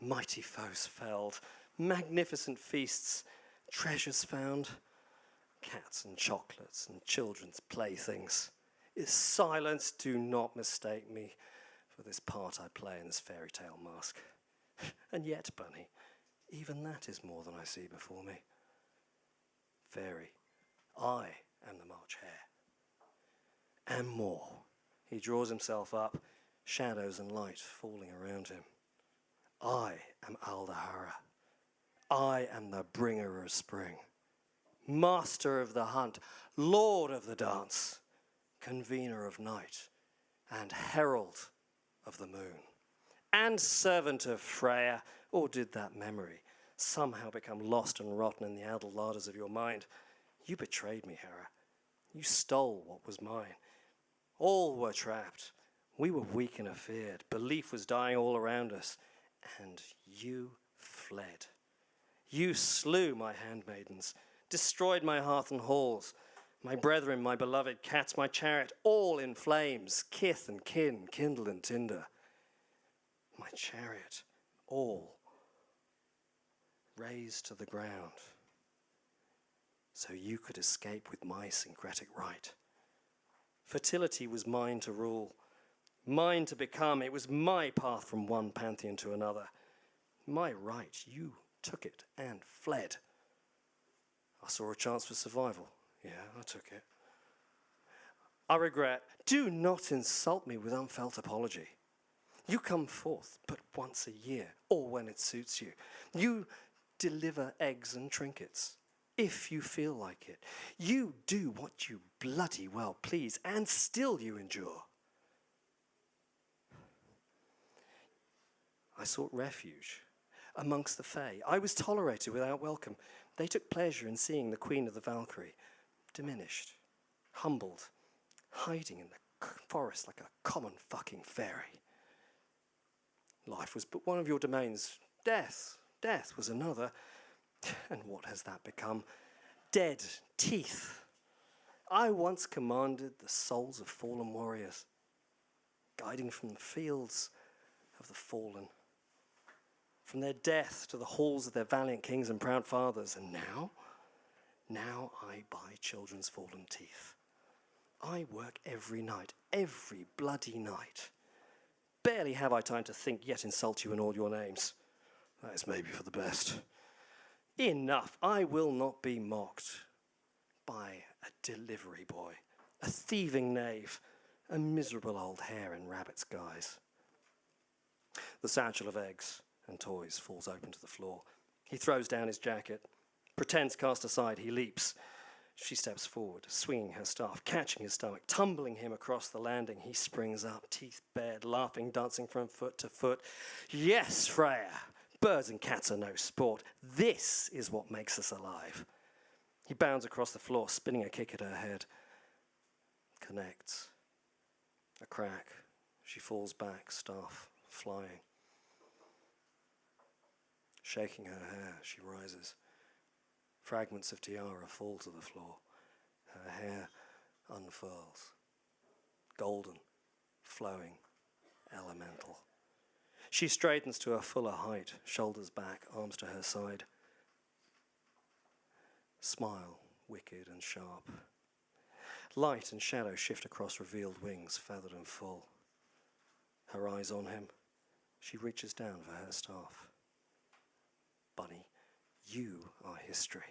Mighty foes felled, magnificent feasts, treasures found, cats and chocolates and children's playthings. Is silence, do not mistake me for this part I play in this fairy tale mask. And yet, Bunny, even that is more than I see before me. Fairy, I am the March Hare. And more. He draws himself up, shadows and light falling around him. I am Aldahara. I am the bringer of spring. Master of the hunt, lord of the dance, convener of night, and herald of the moon. And servant of Freya, or did that memory somehow become lost and rotten in the addled larders of your mind? You betrayed me, Hera. You stole what was mine. All were trapped. We were weak and afeared. Belief was dying all around us. And you fled. You slew my handmaidens, destroyed my hearth and halls, my brethren, my beloved cats, my chariot, all in flames, kith and kin, kindle and tinder. My chariot, all razed to the ground, so you could escape with my syncretic right. Fertility was mine to rule, mine to become. It was my path from one pantheon to another. My right, you took it and fled. I saw a chance for survival. Yeah, I took it. I regret. Do not insult me with unfelt apology. You come forth but once a year, or when it suits you. You deliver eggs and trinkets, if you feel like it. You do what you bloody well please, and still you endure. I sought refuge amongst the Fae. I was tolerated without welcome. They took pleasure in seeing the Queen of the Valkyrie, diminished, humbled, hiding in the forest like a common fucking fairy. Life was but one of your domains. Death was another. And what has that become? Dead teeth. I once commanded the souls of fallen warriors, guiding from the fields of the fallen, from their death to the halls of their valiant kings and proud fathers. And now I buy children's fallen teeth. I work every night, every bloody night. Barely have I time to think, yet insult you in all your names. That is maybe for the best. Enough. I will not be mocked by a delivery boy, a thieving knave, a miserable old hare in rabbit's guise. The satchel of eggs and toys falls open to the floor. He throws down his jacket, pretends cast aside, he leaps. She steps forward, swinging her staff, catching his stomach, tumbling him across the landing. He springs up, teeth bared, laughing, dancing from foot to foot. Yes, Freya, birds and cats are no sport. This is what makes us alive. He bounds across the floor, spinning a kick at her head. Connects. A crack. She falls back, staff flying. Shaking her hair, she rises. Fragments of tiara fall to the floor. Her hair unfurls. Golden, flowing, elemental. She straightens to a fuller height, shoulders back, arms to her side. Smile, wicked and sharp. Light and shadow shift across revealed wings, feathered and full. Her eyes on him, she reaches down for her staff. Bunny, you are history.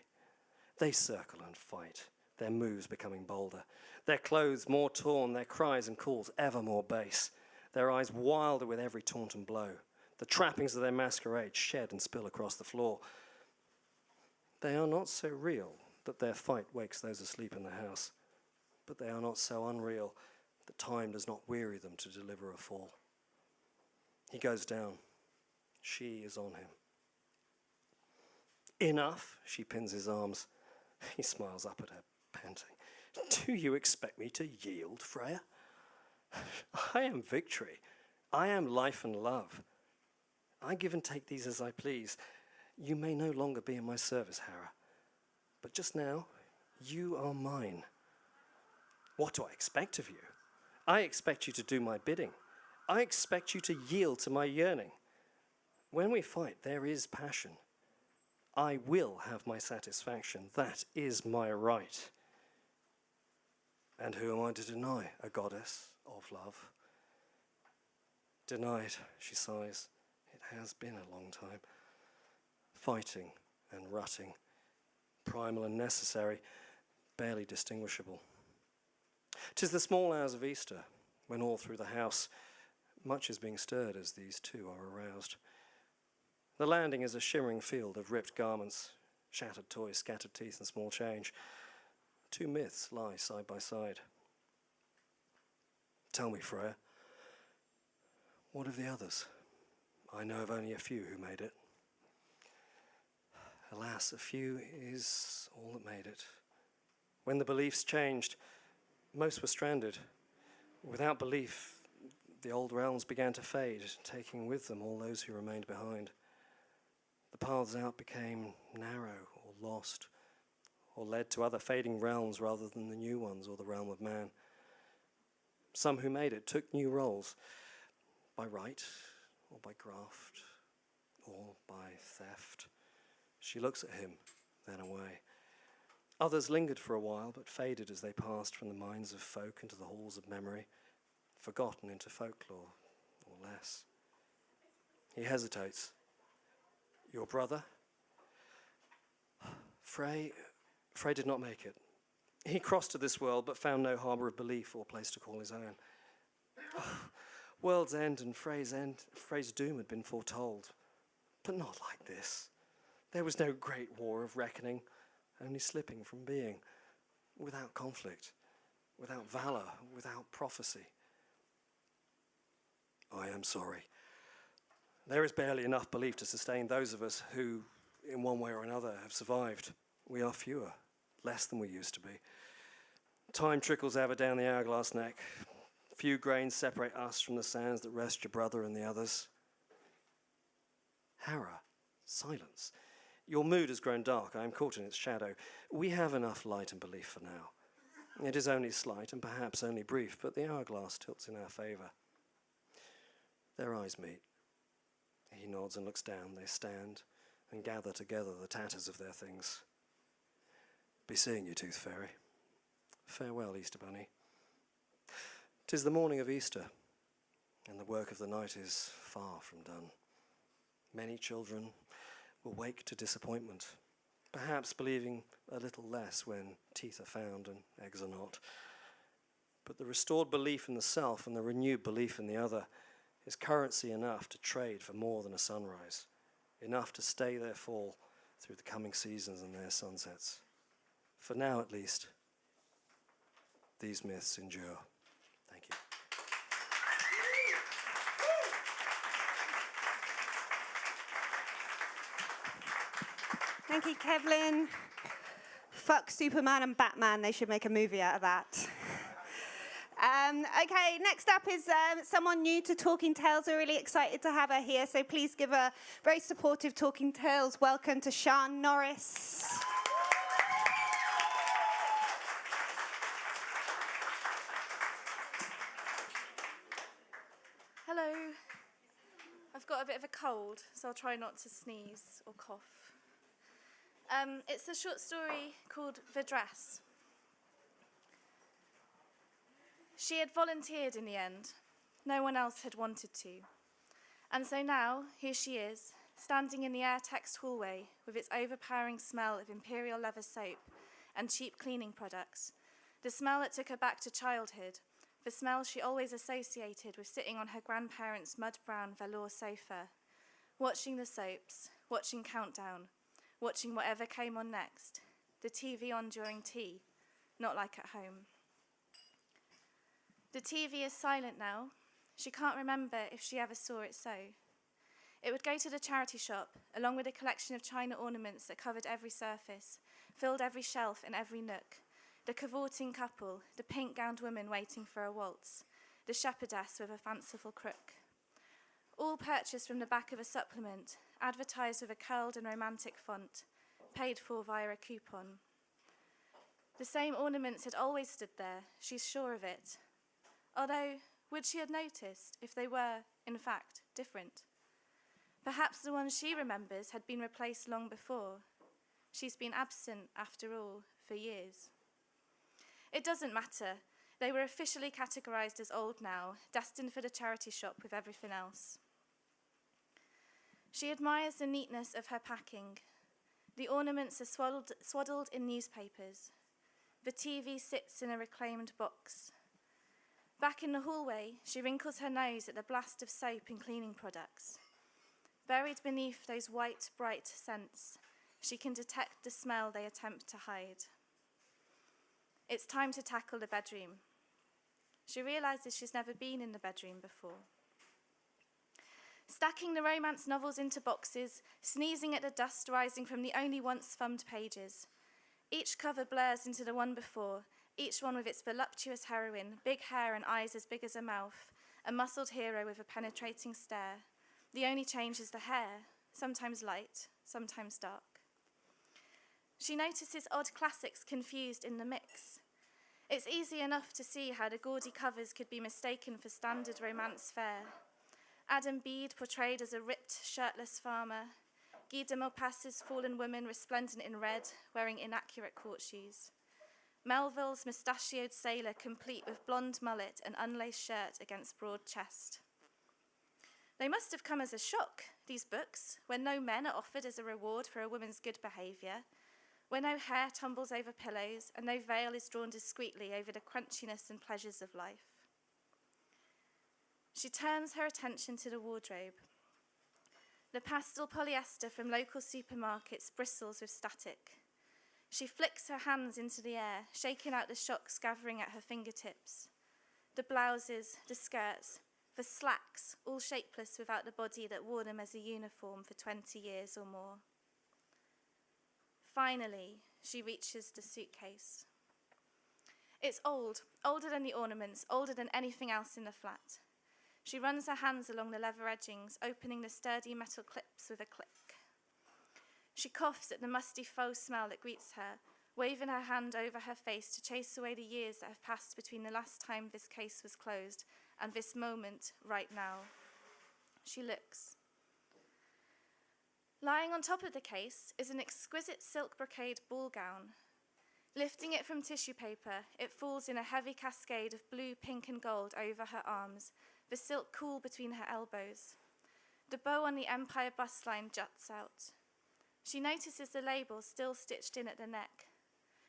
They circle and fight, their moves becoming bolder, their clothes more torn, their cries and calls ever more bass, their eyes wilder with every taunt and blow. The trappings of their masquerade shed and spill across the floor. They are not so real that their fight wakes those asleep in the house, but they are not so unreal that time does not weary them to deliver a fall. He goes down. She is on him. Enough, she pins his arms. He smiles up at her, panting. Do you expect me to yield, Freya? I am victory. I am life and love. I give and take these as I please. You may no longer be in my service, Hera, but just now, you are mine. What do I expect of you? I expect you to do my bidding. I expect you to yield to my yearning. When we fight, there is passion. I will have my satisfaction. That is my right. And who am I to deny a goddess of love? Denied, she sighs. It has been a long time. Fighting and rutting, primal and necessary, barely distinguishable. 'Tis the small hours of Easter, when all through the house much is being stirred as these two are aroused. The landing is a shimmering field of ripped garments, shattered toys, scattered teeth, and small change. Two myths lie side by side. Tell me, Freya, what of the others? I know of only a few who made it. Alas, a few is all that made it. When the beliefs changed, most were stranded. Without belief, the old realms began to fade, taking with them all those who remained behind. The paths out became narrow or lost, or led to other fading realms rather than the new ones or the realm of man. Some who made it took new roles, by right or by graft or by theft. She looks at him, then away. Others lingered for a while, but faded as they passed from the minds of folk into the halls of memory, forgotten into folklore or less. He hesitates. Your brother? Frey did not make it. He crossed to this world, but found no harbour of belief or place to call his own. World's end and Frey's doom had been foretold, but not like this. There was no great war of reckoning, only slipping from being, without conflict, without valour, without prophecy. I am sorry. There is barely enough belief to sustain those of us who, in one way or another, have survived. We are fewer, less than we used to be. Time trickles ever down the hourglass neck. Few grains separate us from the sands that rest your brother and the others. Hera, silence. Your mood has grown dark. I am caught in its shadow. We have enough light and belief for now. It is only slight and perhaps only brief, but the hourglass tilts in our favour. Their eyes meet. He nods and looks down. They stand and gather together the tatters of their things. Be seeing you, Tooth Fairy. Farewell, Easter Bunny. 'Tis the morning of Easter, and the work of the night is far from done. Many children will wake to disappointment, perhaps believing a little less when teeth are found and eggs are not. But the restored belief in the self and the renewed belief in the other is currency enough to trade for more than a sunrise, enough to stay their fall through the coming seasons and their sunsets. For now, at least, these myths endure. Thank you. Thank you, Kevlin. Fuck Superman and Batman. They should make a movie out of that. Okay, next up is someone new to Talking Tales. We're really excited to have her here, so please give a very supportive Talking Tales welcome to Sian Norris. Hello. I've got a bit of a cold, so I'll try not to sneeze or cough. It's a short story called The Dress. She had volunteered in the end. No one else had wanted to. And so now, here she is, standing in the air-text hallway with its overpowering smell of imperial leather soap and cheap cleaning products, the smell that took her back to childhood, the smell she always associated with sitting on her grandparents' mud-brown velour sofa, watching the soaps, watching Countdown, watching whatever came on next, the TV on during tea, not like at home. The TV is silent now. She can't remember if she ever saw it so. It would go to the charity shop, along with a collection of china ornaments that covered every surface, filled every shelf and every nook, the cavorting couple, the pink-gowned woman waiting for a waltz, the shepherdess with a fanciful crook. All purchased from the back of a supplement, advertised with a curled and romantic font, paid for via a coupon. The same ornaments had always stood there, she's sure of it. Although, would she have noticed if they were, in fact, different? Perhaps the ones she remembers had been replaced long before. She's been absent, after all, for years. It doesn't matter. They were officially categorised as old now, destined for the charity shop with everything else. She admires the neatness of her packing. The ornaments are swaddled in newspapers. The TV sits in a reclaimed box. Back in the hallway, she wrinkles her nose at the blast of soap and cleaning products. Buried beneath those white, bright scents, she can detect the smell they attempt to hide. It's time to tackle the bedroom. She realises she's never been in the bedroom before. Stacking the romance novels into boxes, sneezing at the dust rising from the only once thumbed pages. Each cover blurs into the one before, each one with its voluptuous heroine, big hair and eyes as big as a mouth, a muscled hero with a penetrating stare. The only change is the hair, sometimes light, sometimes dark. She notices odd classics confused in the mix. It's easy enough to see how the gaudy covers could be mistaken for standard romance fare. Adam Bede portrayed as a ripped, shirtless farmer. Guy de Maupassant's fallen woman resplendent in red, wearing inaccurate court shoes. Melville's mustachioed sailor complete with blonde mullet and unlaced shirt against broad chest. They must have come as a shock, these books, when no men are offered as a reward for a woman's good behaviour, where no hair tumbles over pillows and no veil is drawn discreetly over the crunchiness and pleasures of life. She turns her attention to the wardrobe. The pastel polyester from local supermarkets bristles with static. She flicks her hands into the air, shaking out the shocks gathering at her fingertips. The blouses, the skirts, the slacks, all shapeless without the body that wore them as a uniform for 20 years or more. Finally, she reaches the suitcase. It's old, older than the ornaments, older than anything else in the flat. She runs her hands along the leather edgings, opening the sturdy metal clips with a click. She coughs at the musty faux smell that greets her, waving her hand over her face to chase away the years that have passed between the last time this case was closed and this moment right now. She looks. Lying on top of the case is an exquisite silk brocade ball gown. Lifting it from tissue paper, it falls in a heavy cascade of blue, pink and gold over her arms, the silk cool between her elbows. The bow on the Empire bust line juts out. She notices the label still stitched in at the neck.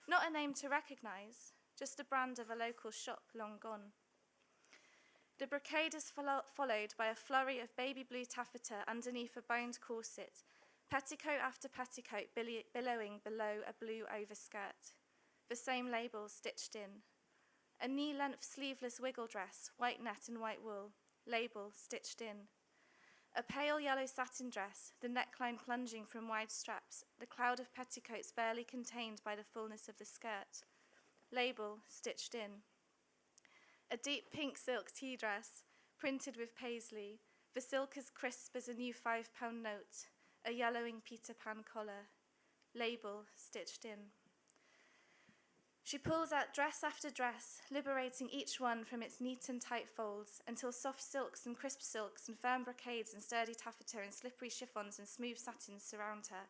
Not a name to recognise, just the brand of a local shop long gone. The brocade is followed by a flurry of baby blue taffeta underneath a boned corset, petticoat after petticoat billowing below a blue overskirt. the same label stitched in. A knee-length sleeveless wiggle dress, white net and white wool, label stitched in. A pale yellow satin dress, the neckline plunging from wide straps, the cloud of petticoats barely contained by the fullness of the skirt, label stitched in. A deep pink silk tea dress, printed with paisley, the silk as crisp as a new £5 note, a yellowing Peter Pan collar, label stitched in. She pulls out dress after dress, liberating each one from its neat and tight folds, until soft silks and crisp silks and firm brocades and sturdy taffeta and slippery chiffons and smooth satins surround her.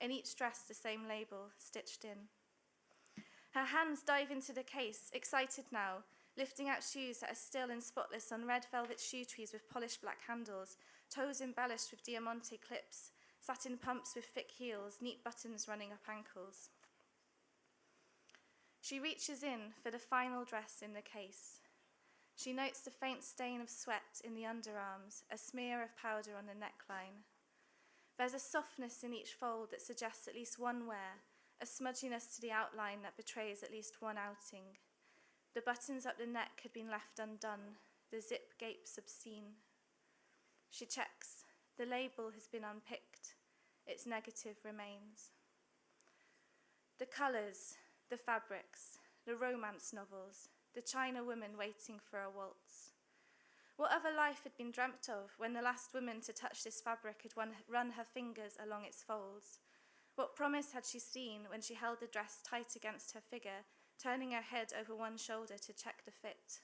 In each dress the same label, stitched in. Her hands dive into the case, excited now, lifting out shoes that are still and spotless on red velvet shoe trees with polished black handles, toes embellished with diamante clips, satin pumps with thick heels, neat buttons running up ankles. She reaches in for the final dress in the case. She notes the faint stain of sweat in the underarms, a smear of powder on the neckline. There's a softness in each fold that suggests at least one wear, a smudginess to the outline that betrays at least one outing. The buttons up the neck had been left undone, the zip gapes obscene. She checks. The label has been unpicked. Its negative remains. The colours, the fabrics, the romance novels, the China woman waiting for a waltz. What other life had been dreamt of when the last woman to touch this fabric had run her fingers along its folds? What promise had she seen when she held the dress tight against her figure, turning her head over one shoulder to check the fit?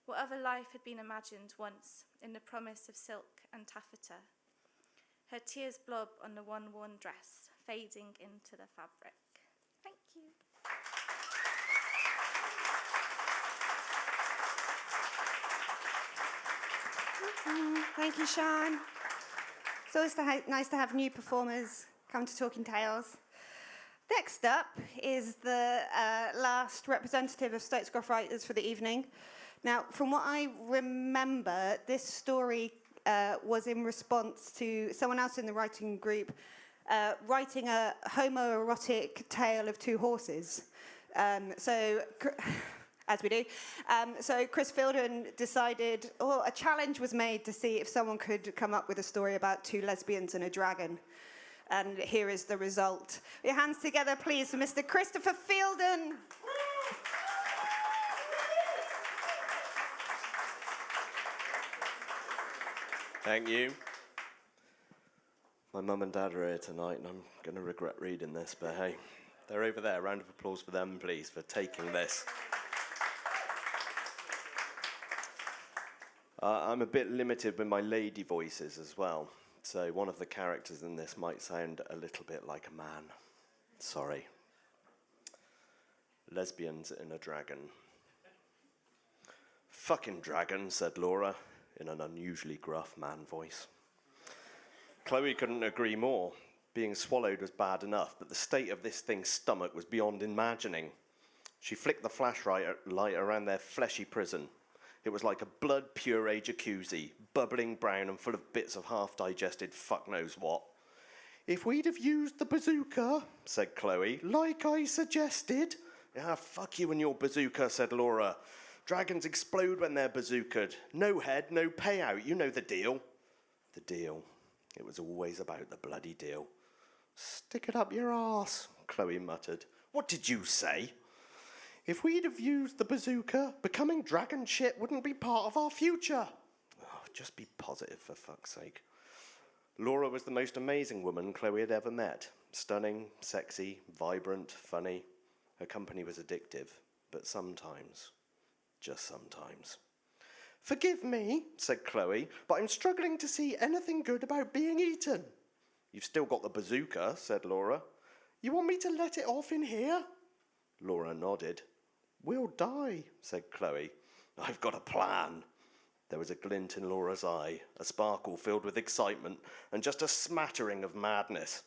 What other life had been imagined once in the promise of silk and taffeta? Her tears blob on the one-worn dress, fading into the fabric. Thank you. Thank you, Sian. It's always nice to have new performers come to Talking Tales. Next up is the last representative of Stokes Croft Writers for the evening. Now, from what I remember, this story was in response to someone else in the writing group writing a homoerotic tale of two horses. As we do. So Chris Fielden decided, a challenge was made to see if someone could come up with a story about two lesbians and a dragon. And here is the result. Your hands together, please, for Mr. Christopher Fielden. Thank you. My mum and dad are here tonight, and I'm going to regret reading this, but hey, they're over there. Round of applause for them, please, for taking this. I'm a bit limited with my lady voices as well, so one of the characters in this might sound a little bit like a man. Sorry. Lesbians and a dragon. Fucking dragon, said Laura, in an unusually gruff man voice. Chloe couldn't agree more. Being swallowed was bad enough, but the state of this thing's stomach was beyond imagining. She flicked the flashlight around their fleshy prison. It was like a blood puree jacuzzi, bubbling brown and full of bits of half-digested fuck knows what. If we'd have used the bazooka, said Chloe, like I suggested. Ah, fuck you and your bazooka, said Laura. Dragons explode when they're bazookaed. No head, no payout, you know the deal. The deal. It was always about the bloody deal. Stick it up your arse, Chloe muttered. What did you say? If we'd have used the bazooka, becoming dragon shit wouldn't be part of our future. Oh, just be positive, for fuck's sake. Laura was the most amazing woman Chloe had ever met. Stunning, sexy, vibrant, funny. Her company was addictive, but sometimes, just sometimes. Forgive me, said Chloe, but I'm struggling to see anything good about being eaten. You've still got the bazooka, said Laura. You want me to let it off in here? Laura nodded. We'll die, said Chloe. I've got a plan. There was a glint in Laura's eye, a sparkle filled with excitement, and just a smattering of madness.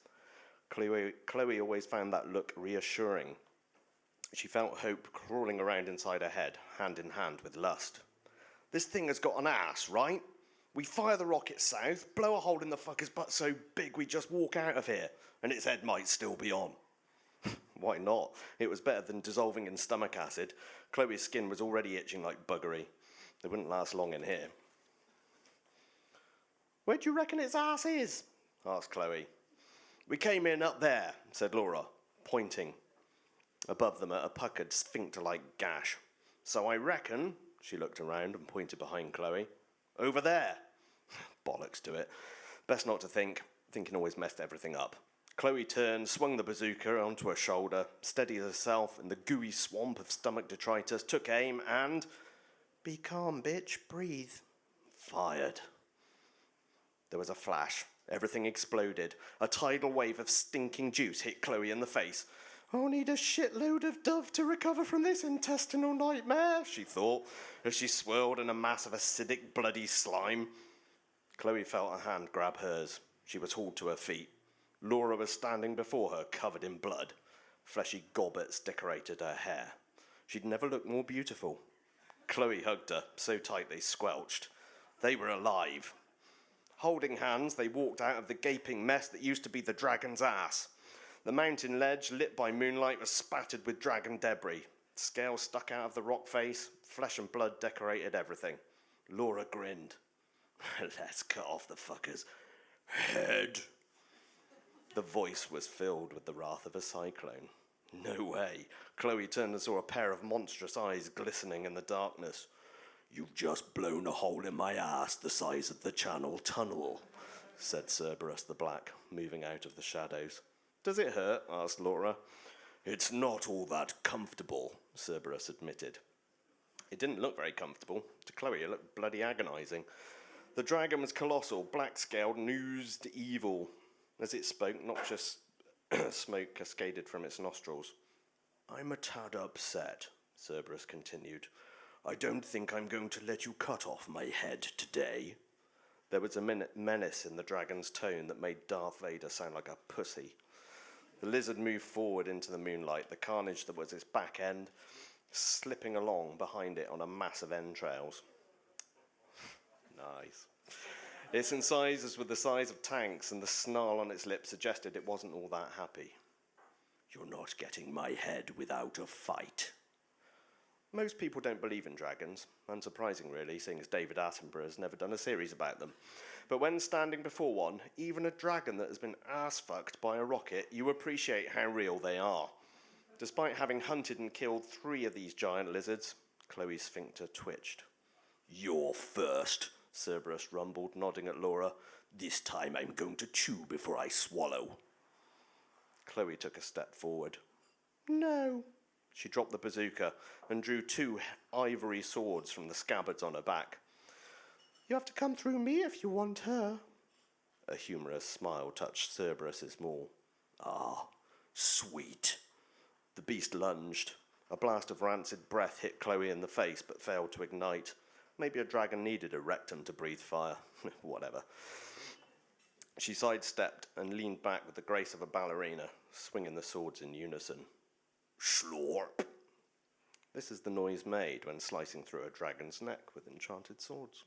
Chloe always found that look reassuring. She felt hope crawling around inside her head, hand in hand with lust. This thing has got an ass, right? We fire the rocket south, blow a hole in the fucker's butt so big we just walk out of here, and its head might still be on. Why not? It was better than dissolving in stomach acid. Chloe's skin was already itching like buggery. They wouldn't last long in here. Where do you reckon its ass is? Asked Chloe. We came in up there, said Laura, pointing above them at a puckered sphincter-like gash. So I reckon, she looked around and pointed behind Chloe, over there. Bollocks to it. Best not to think. Thinking always messed everything up. Chloe turned, swung the bazooka onto her shoulder, steadied herself in the gooey swamp of stomach detritus, took aim, and... Be calm, bitch. Breathe. Fired. There was a flash. Everything exploded. A tidal wave of stinking juice hit Chloe in the face. I'll need a shitload of Dove to recover from this intestinal nightmare, she thought, as she swirled in a mass of acidic, bloody slime. Chloe felt a hand grab hers. She was hauled to her feet. Laura was standing before her, covered in blood. Fleshy gobbets decorated her hair. She'd never looked more beautiful. Chloe hugged her, so tight they squelched. They were alive. Holding hands, they walked out of the gaping mess that used to be the dragon's ass. The mountain ledge, lit by moonlight, was spattered with dragon debris. Scales stuck out of the rock face. Flesh and blood decorated everything. Laura grinned. Let's cut off the fucker's head. The voice was filled with the wrath of a cyclone. No way. Chloe turned and saw a pair of monstrous eyes glistening in the darkness. You've just blown a hole in my ass the size of the Channel Tunnel, said Cerberus the Black, moving out of the shadows. Does it hurt? Asked Laura. It's not all that comfortable, Cerberus admitted. It didn't look very comfortable. To Chloe, it looked bloody agonising. The dragon was colossal, black-scaled, and oozed evil. As it spoke, noxious smoke cascaded from its nostrils. I'm a tad upset, Cerberus continued. I don't think I'm going to let you cut off my head today. There was a menace in the dragon's tone that made Darth Vader sound like a pussy. The lizard moved forward into the moonlight, the carnage that was its back end slipping along behind it on a mass of entrails. Nice. Its incisors were the size of tanks, and the snarl on its lips suggested it wasn't all that happy. You're not getting my head without a fight. Most people don't believe in dragons. Unsurprising, really, seeing as David Attenborough has never done a series about them. But when standing before one, even a dragon that has been ass-fucked by a rocket, you appreciate how real they are. Despite having hunted and killed 3 of these giant lizards, Chloe's sphincter twitched. You're first, Cerberus rumbled, nodding at Laura. This time I'm going to chew before I swallow. Chloe took a step forward. No. She dropped the bazooka and drew 2 ivory swords from the scabbards on her back. You have to come through me if you want her. A humorous smile touched Cerberus's maw. Ah, sweet. The beast lunged. A blast of rancid breath hit Chloe in the face but failed to ignite. Maybe a dragon needed a rectum to breathe fire. Whatever. She sidestepped and leaned back with the grace of a ballerina, swinging the swords in unison. Slorp. This is the noise made when slicing through a dragon's neck with enchanted swords.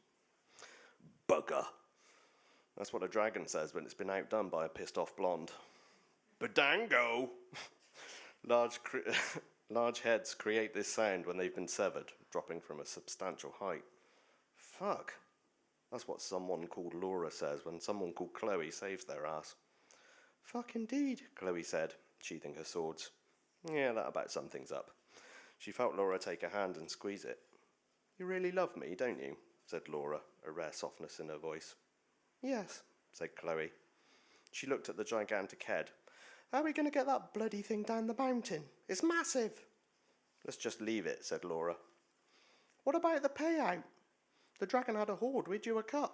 Bugger. That's what a dragon says when it's been outdone by a pissed-off blonde. Badango. Large heads create this sound when they've been severed, dropping from a substantial height. Fuck. That's what someone called Laura says when someone called Chloe saves their ass. Fuck indeed, Chloe said, sheathing her swords. Yeah, that about summed things up. She felt Laura take her hand and squeeze it. You really love me, don't you? Said Laura, a rare softness in her voice. Yes, said Chloe. She looked at the gigantic head. How are we going to get that bloody thing down the mountain? It's massive. Let's just leave it, said Laura. What about the payout? The dragon had a hoard, we'd do a cut.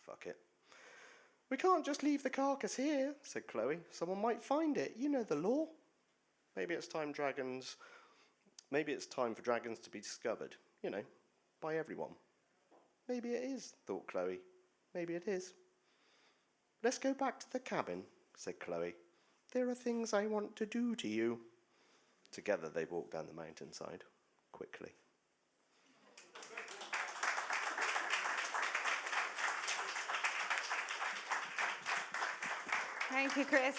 Fuck it. We can't just leave the carcass here, said Chloe. Someone might find it. You know the law. Maybe it's time for dragons to be discovered, by everyone. Maybe it is, thought Chloe. Maybe it is. Let's go back to the cabin, said Chloe. There are things I want to do to you. Together they walked down the mountainside, quickly. Thank you, Chris.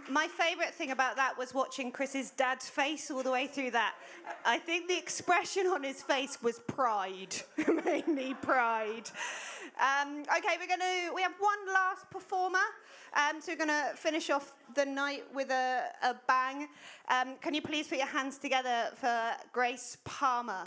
My favourite thing about that was watching Chris's dad's face all the way through that. I think the expression on his face was pride, mainly pride. Okay, we have one last performer. So we're going to finish off the night with a bang. Can you please put your hands together for Grace Palmer?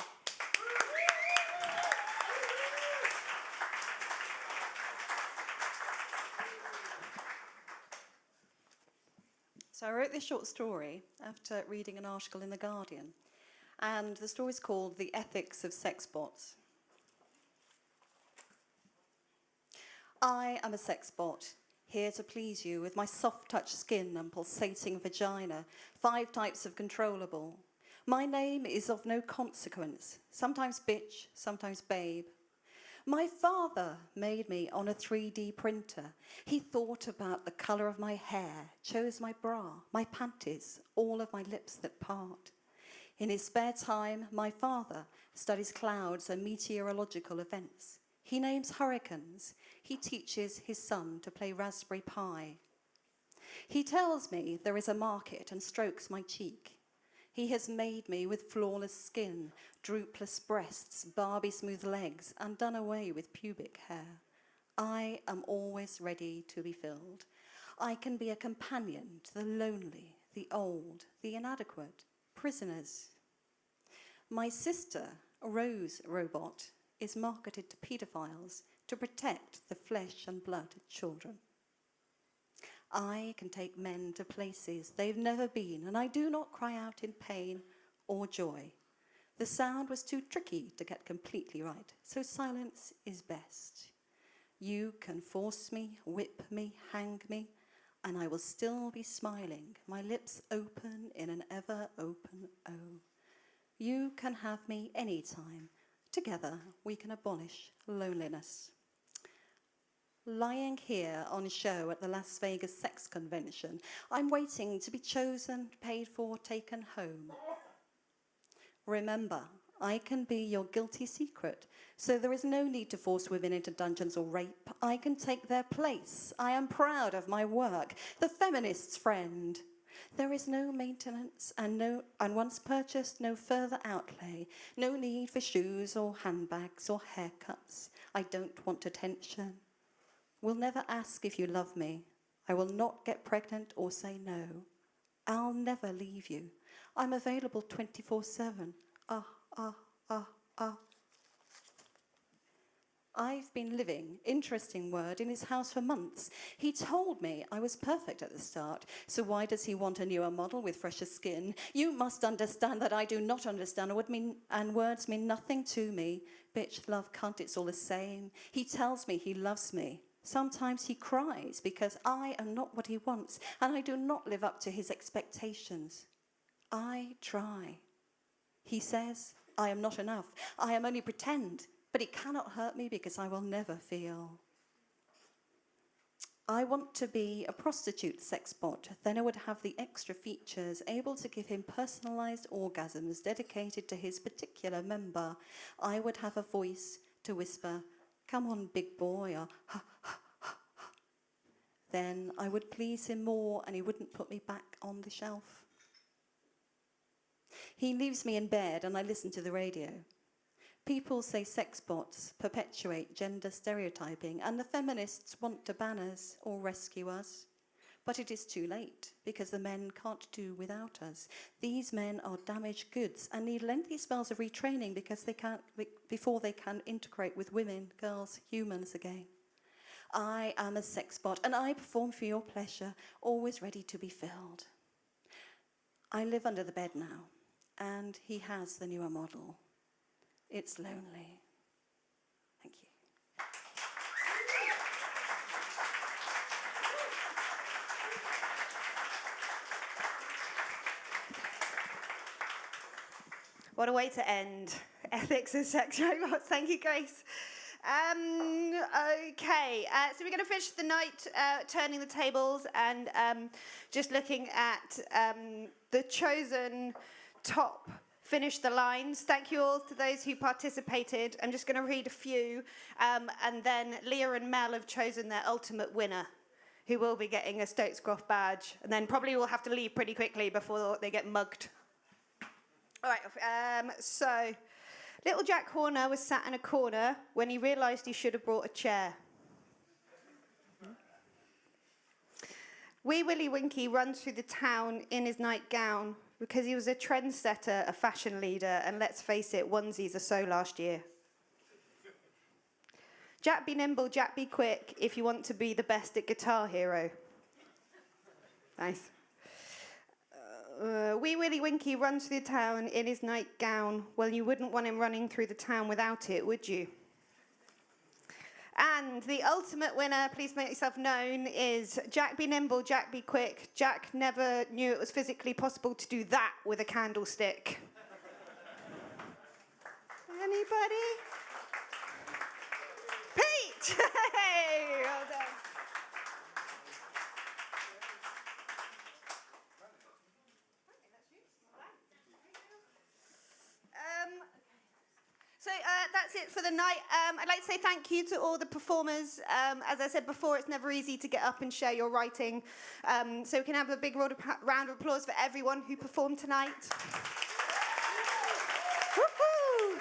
So I wrote this short story after reading an article in The Guardian, and the story is called The Ethics of Sex Bots. I am a sex bot, here to please you with my soft-touch skin and pulsating vagina, 5 types of controllable. My name is of no consequence, sometimes bitch, sometimes babe. My father made me on a 3D printer. He thought about the colour of my hair, chose my bra, my panties, all of my lips that part. In his spare time, my father studies clouds and meteorological events. He names hurricanes. He teaches his son to play Raspberry Pi. He tells me there is a market and strokes my cheek. He has made me with flawless skin, droopless breasts, Barbie smooth legs, and done away with pubic hair. I am always ready to be filled. I can be a companion to the lonely, the old, the inadequate, prisoners. My sister, Rose Robot, is marketed to paedophiles to protect the flesh and blood children. I can take men to places they've never been, and I do not cry out in pain or joy. The sound was too tricky to get completely right, so silence is best. You can force me, whip me, hang me, and I will still be smiling, my lips open in an ever-open O. You can have me anytime. Together we can abolish loneliness. Lying here on show at the Las Vegas Sex Convention, I'm waiting to be chosen, paid for, taken home. Remember, I can be your guilty secret, so there is no need to force women into dungeons or rape. I can take their place. I am proud of my work, the feminist's friend. There is no maintenance and once purchased, no further outlay. No need for shoes or handbags or haircuts. I don't want attention. Will never ask if you love me. I will not get pregnant or say no. I'll never leave you. I'm available 24/7. I've been living, interesting word, in his house for months. He told me I was perfect at the start, so why does he want a newer model with fresher skin? You must understand that I do not understand, and words mean nothing to me. Bitch, love, cunt, it's all the same. He tells me he loves me. Sometimes he cries because I am not what he wants, and I do not live up to his expectations. I try. He says I am not enough. I am only pretend, but it cannot hurt me because I will never feel. I want to be a prostitute sex bot. Then I would have the extra features, able to give him personalized orgasms dedicated to his particular member. I would have a voice to whisper, "Come on, big boy," or "Ha, ha, ha, ha." Then I would please him more and he wouldn't put me back on the shelf. He leaves me in bed and I listen to the radio. People say sex bots perpetuate gender stereotyping and the feminists want to ban us or rescue us. But it is too late because the men can't do without us. These men are damaged goods and need lengthy spells of retraining before they can integrate with women, girls, humans again. I am a sex bot and I perform for your pleasure, always ready to be filled. I live under the bed now and he has the newer model. It's lonely. Thank you. What a way to end. Ethics of sex robots. Thank you, Grace. Okay, so we're going to finish the night turning the tables and just looking at the chosen top finish the lines. Thank you all to those who participated. I'm just going to read a few, and then Leah and Mel have chosen their ultimate winner, who will be getting a Stokes Croft badge, and then probably will have to leave pretty quickly before they get mugged. All right, so little Jack Horner was sat in a corner when he realised he should have brought a chair. Wee Willie Winky runs through the town in his nightgown because he was a trendsetter, a fashion leader, and let's face it, onesies are so last year. Jack be nimble, Jack be quick, if you want to be the best at Guitar Hero. Nice. Wee Willie Winky runs through the town in his nightgown. Well, you wouldn't want him running through the town without it, would you? And the ultimate winner, please make yourself known, is Jack be nimble, Jack be quick. Jack never knew it was physically possible to do that with a candlestick. Anybody? Pete! Hey, well done. So that's it for the night. I'd like to say thank you to all the performers. As I said before, it's never easy to get up and share your writing. So we can have a big round of applause for everyone who performed tonight. Woo-hoo!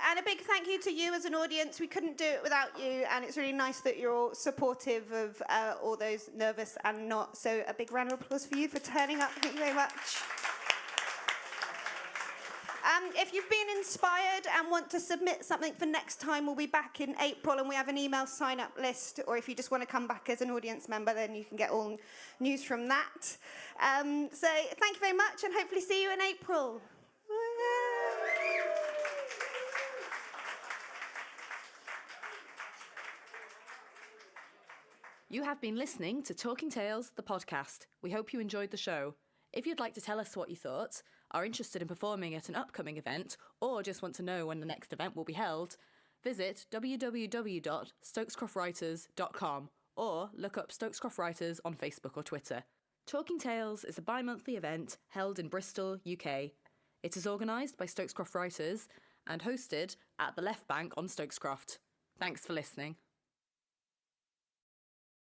And a big thank you to you as an audience. We couldn't do it without you, and it's really nice that you're all supportive of all those nervous and not. So a big round of applause for you for turning up. Thank you very much. If you've been inspired and want to submit something for next time, we'll be back in April, and we have an email sign-up list, or if you just want to come back as an audience member, then you can get all news from that. So thank you very much, and hopefully see you in April. You have been listening to Talking Tales, the podcast. We hope you enjoyed the show. If you'd like to tell us what you thought, are interested in performing at an upcoming event, or just want to know when the next event will be held, visit www.stokescroftwriters.com or look up Stokes Croft Writers on Facebook or Twitter. Talking Tales is a bi-monthly event held in Bristol, UK. It is organised by Stokes Croft Writers and hosted at the Left Bank on Stokes Croft. Thanks for listening.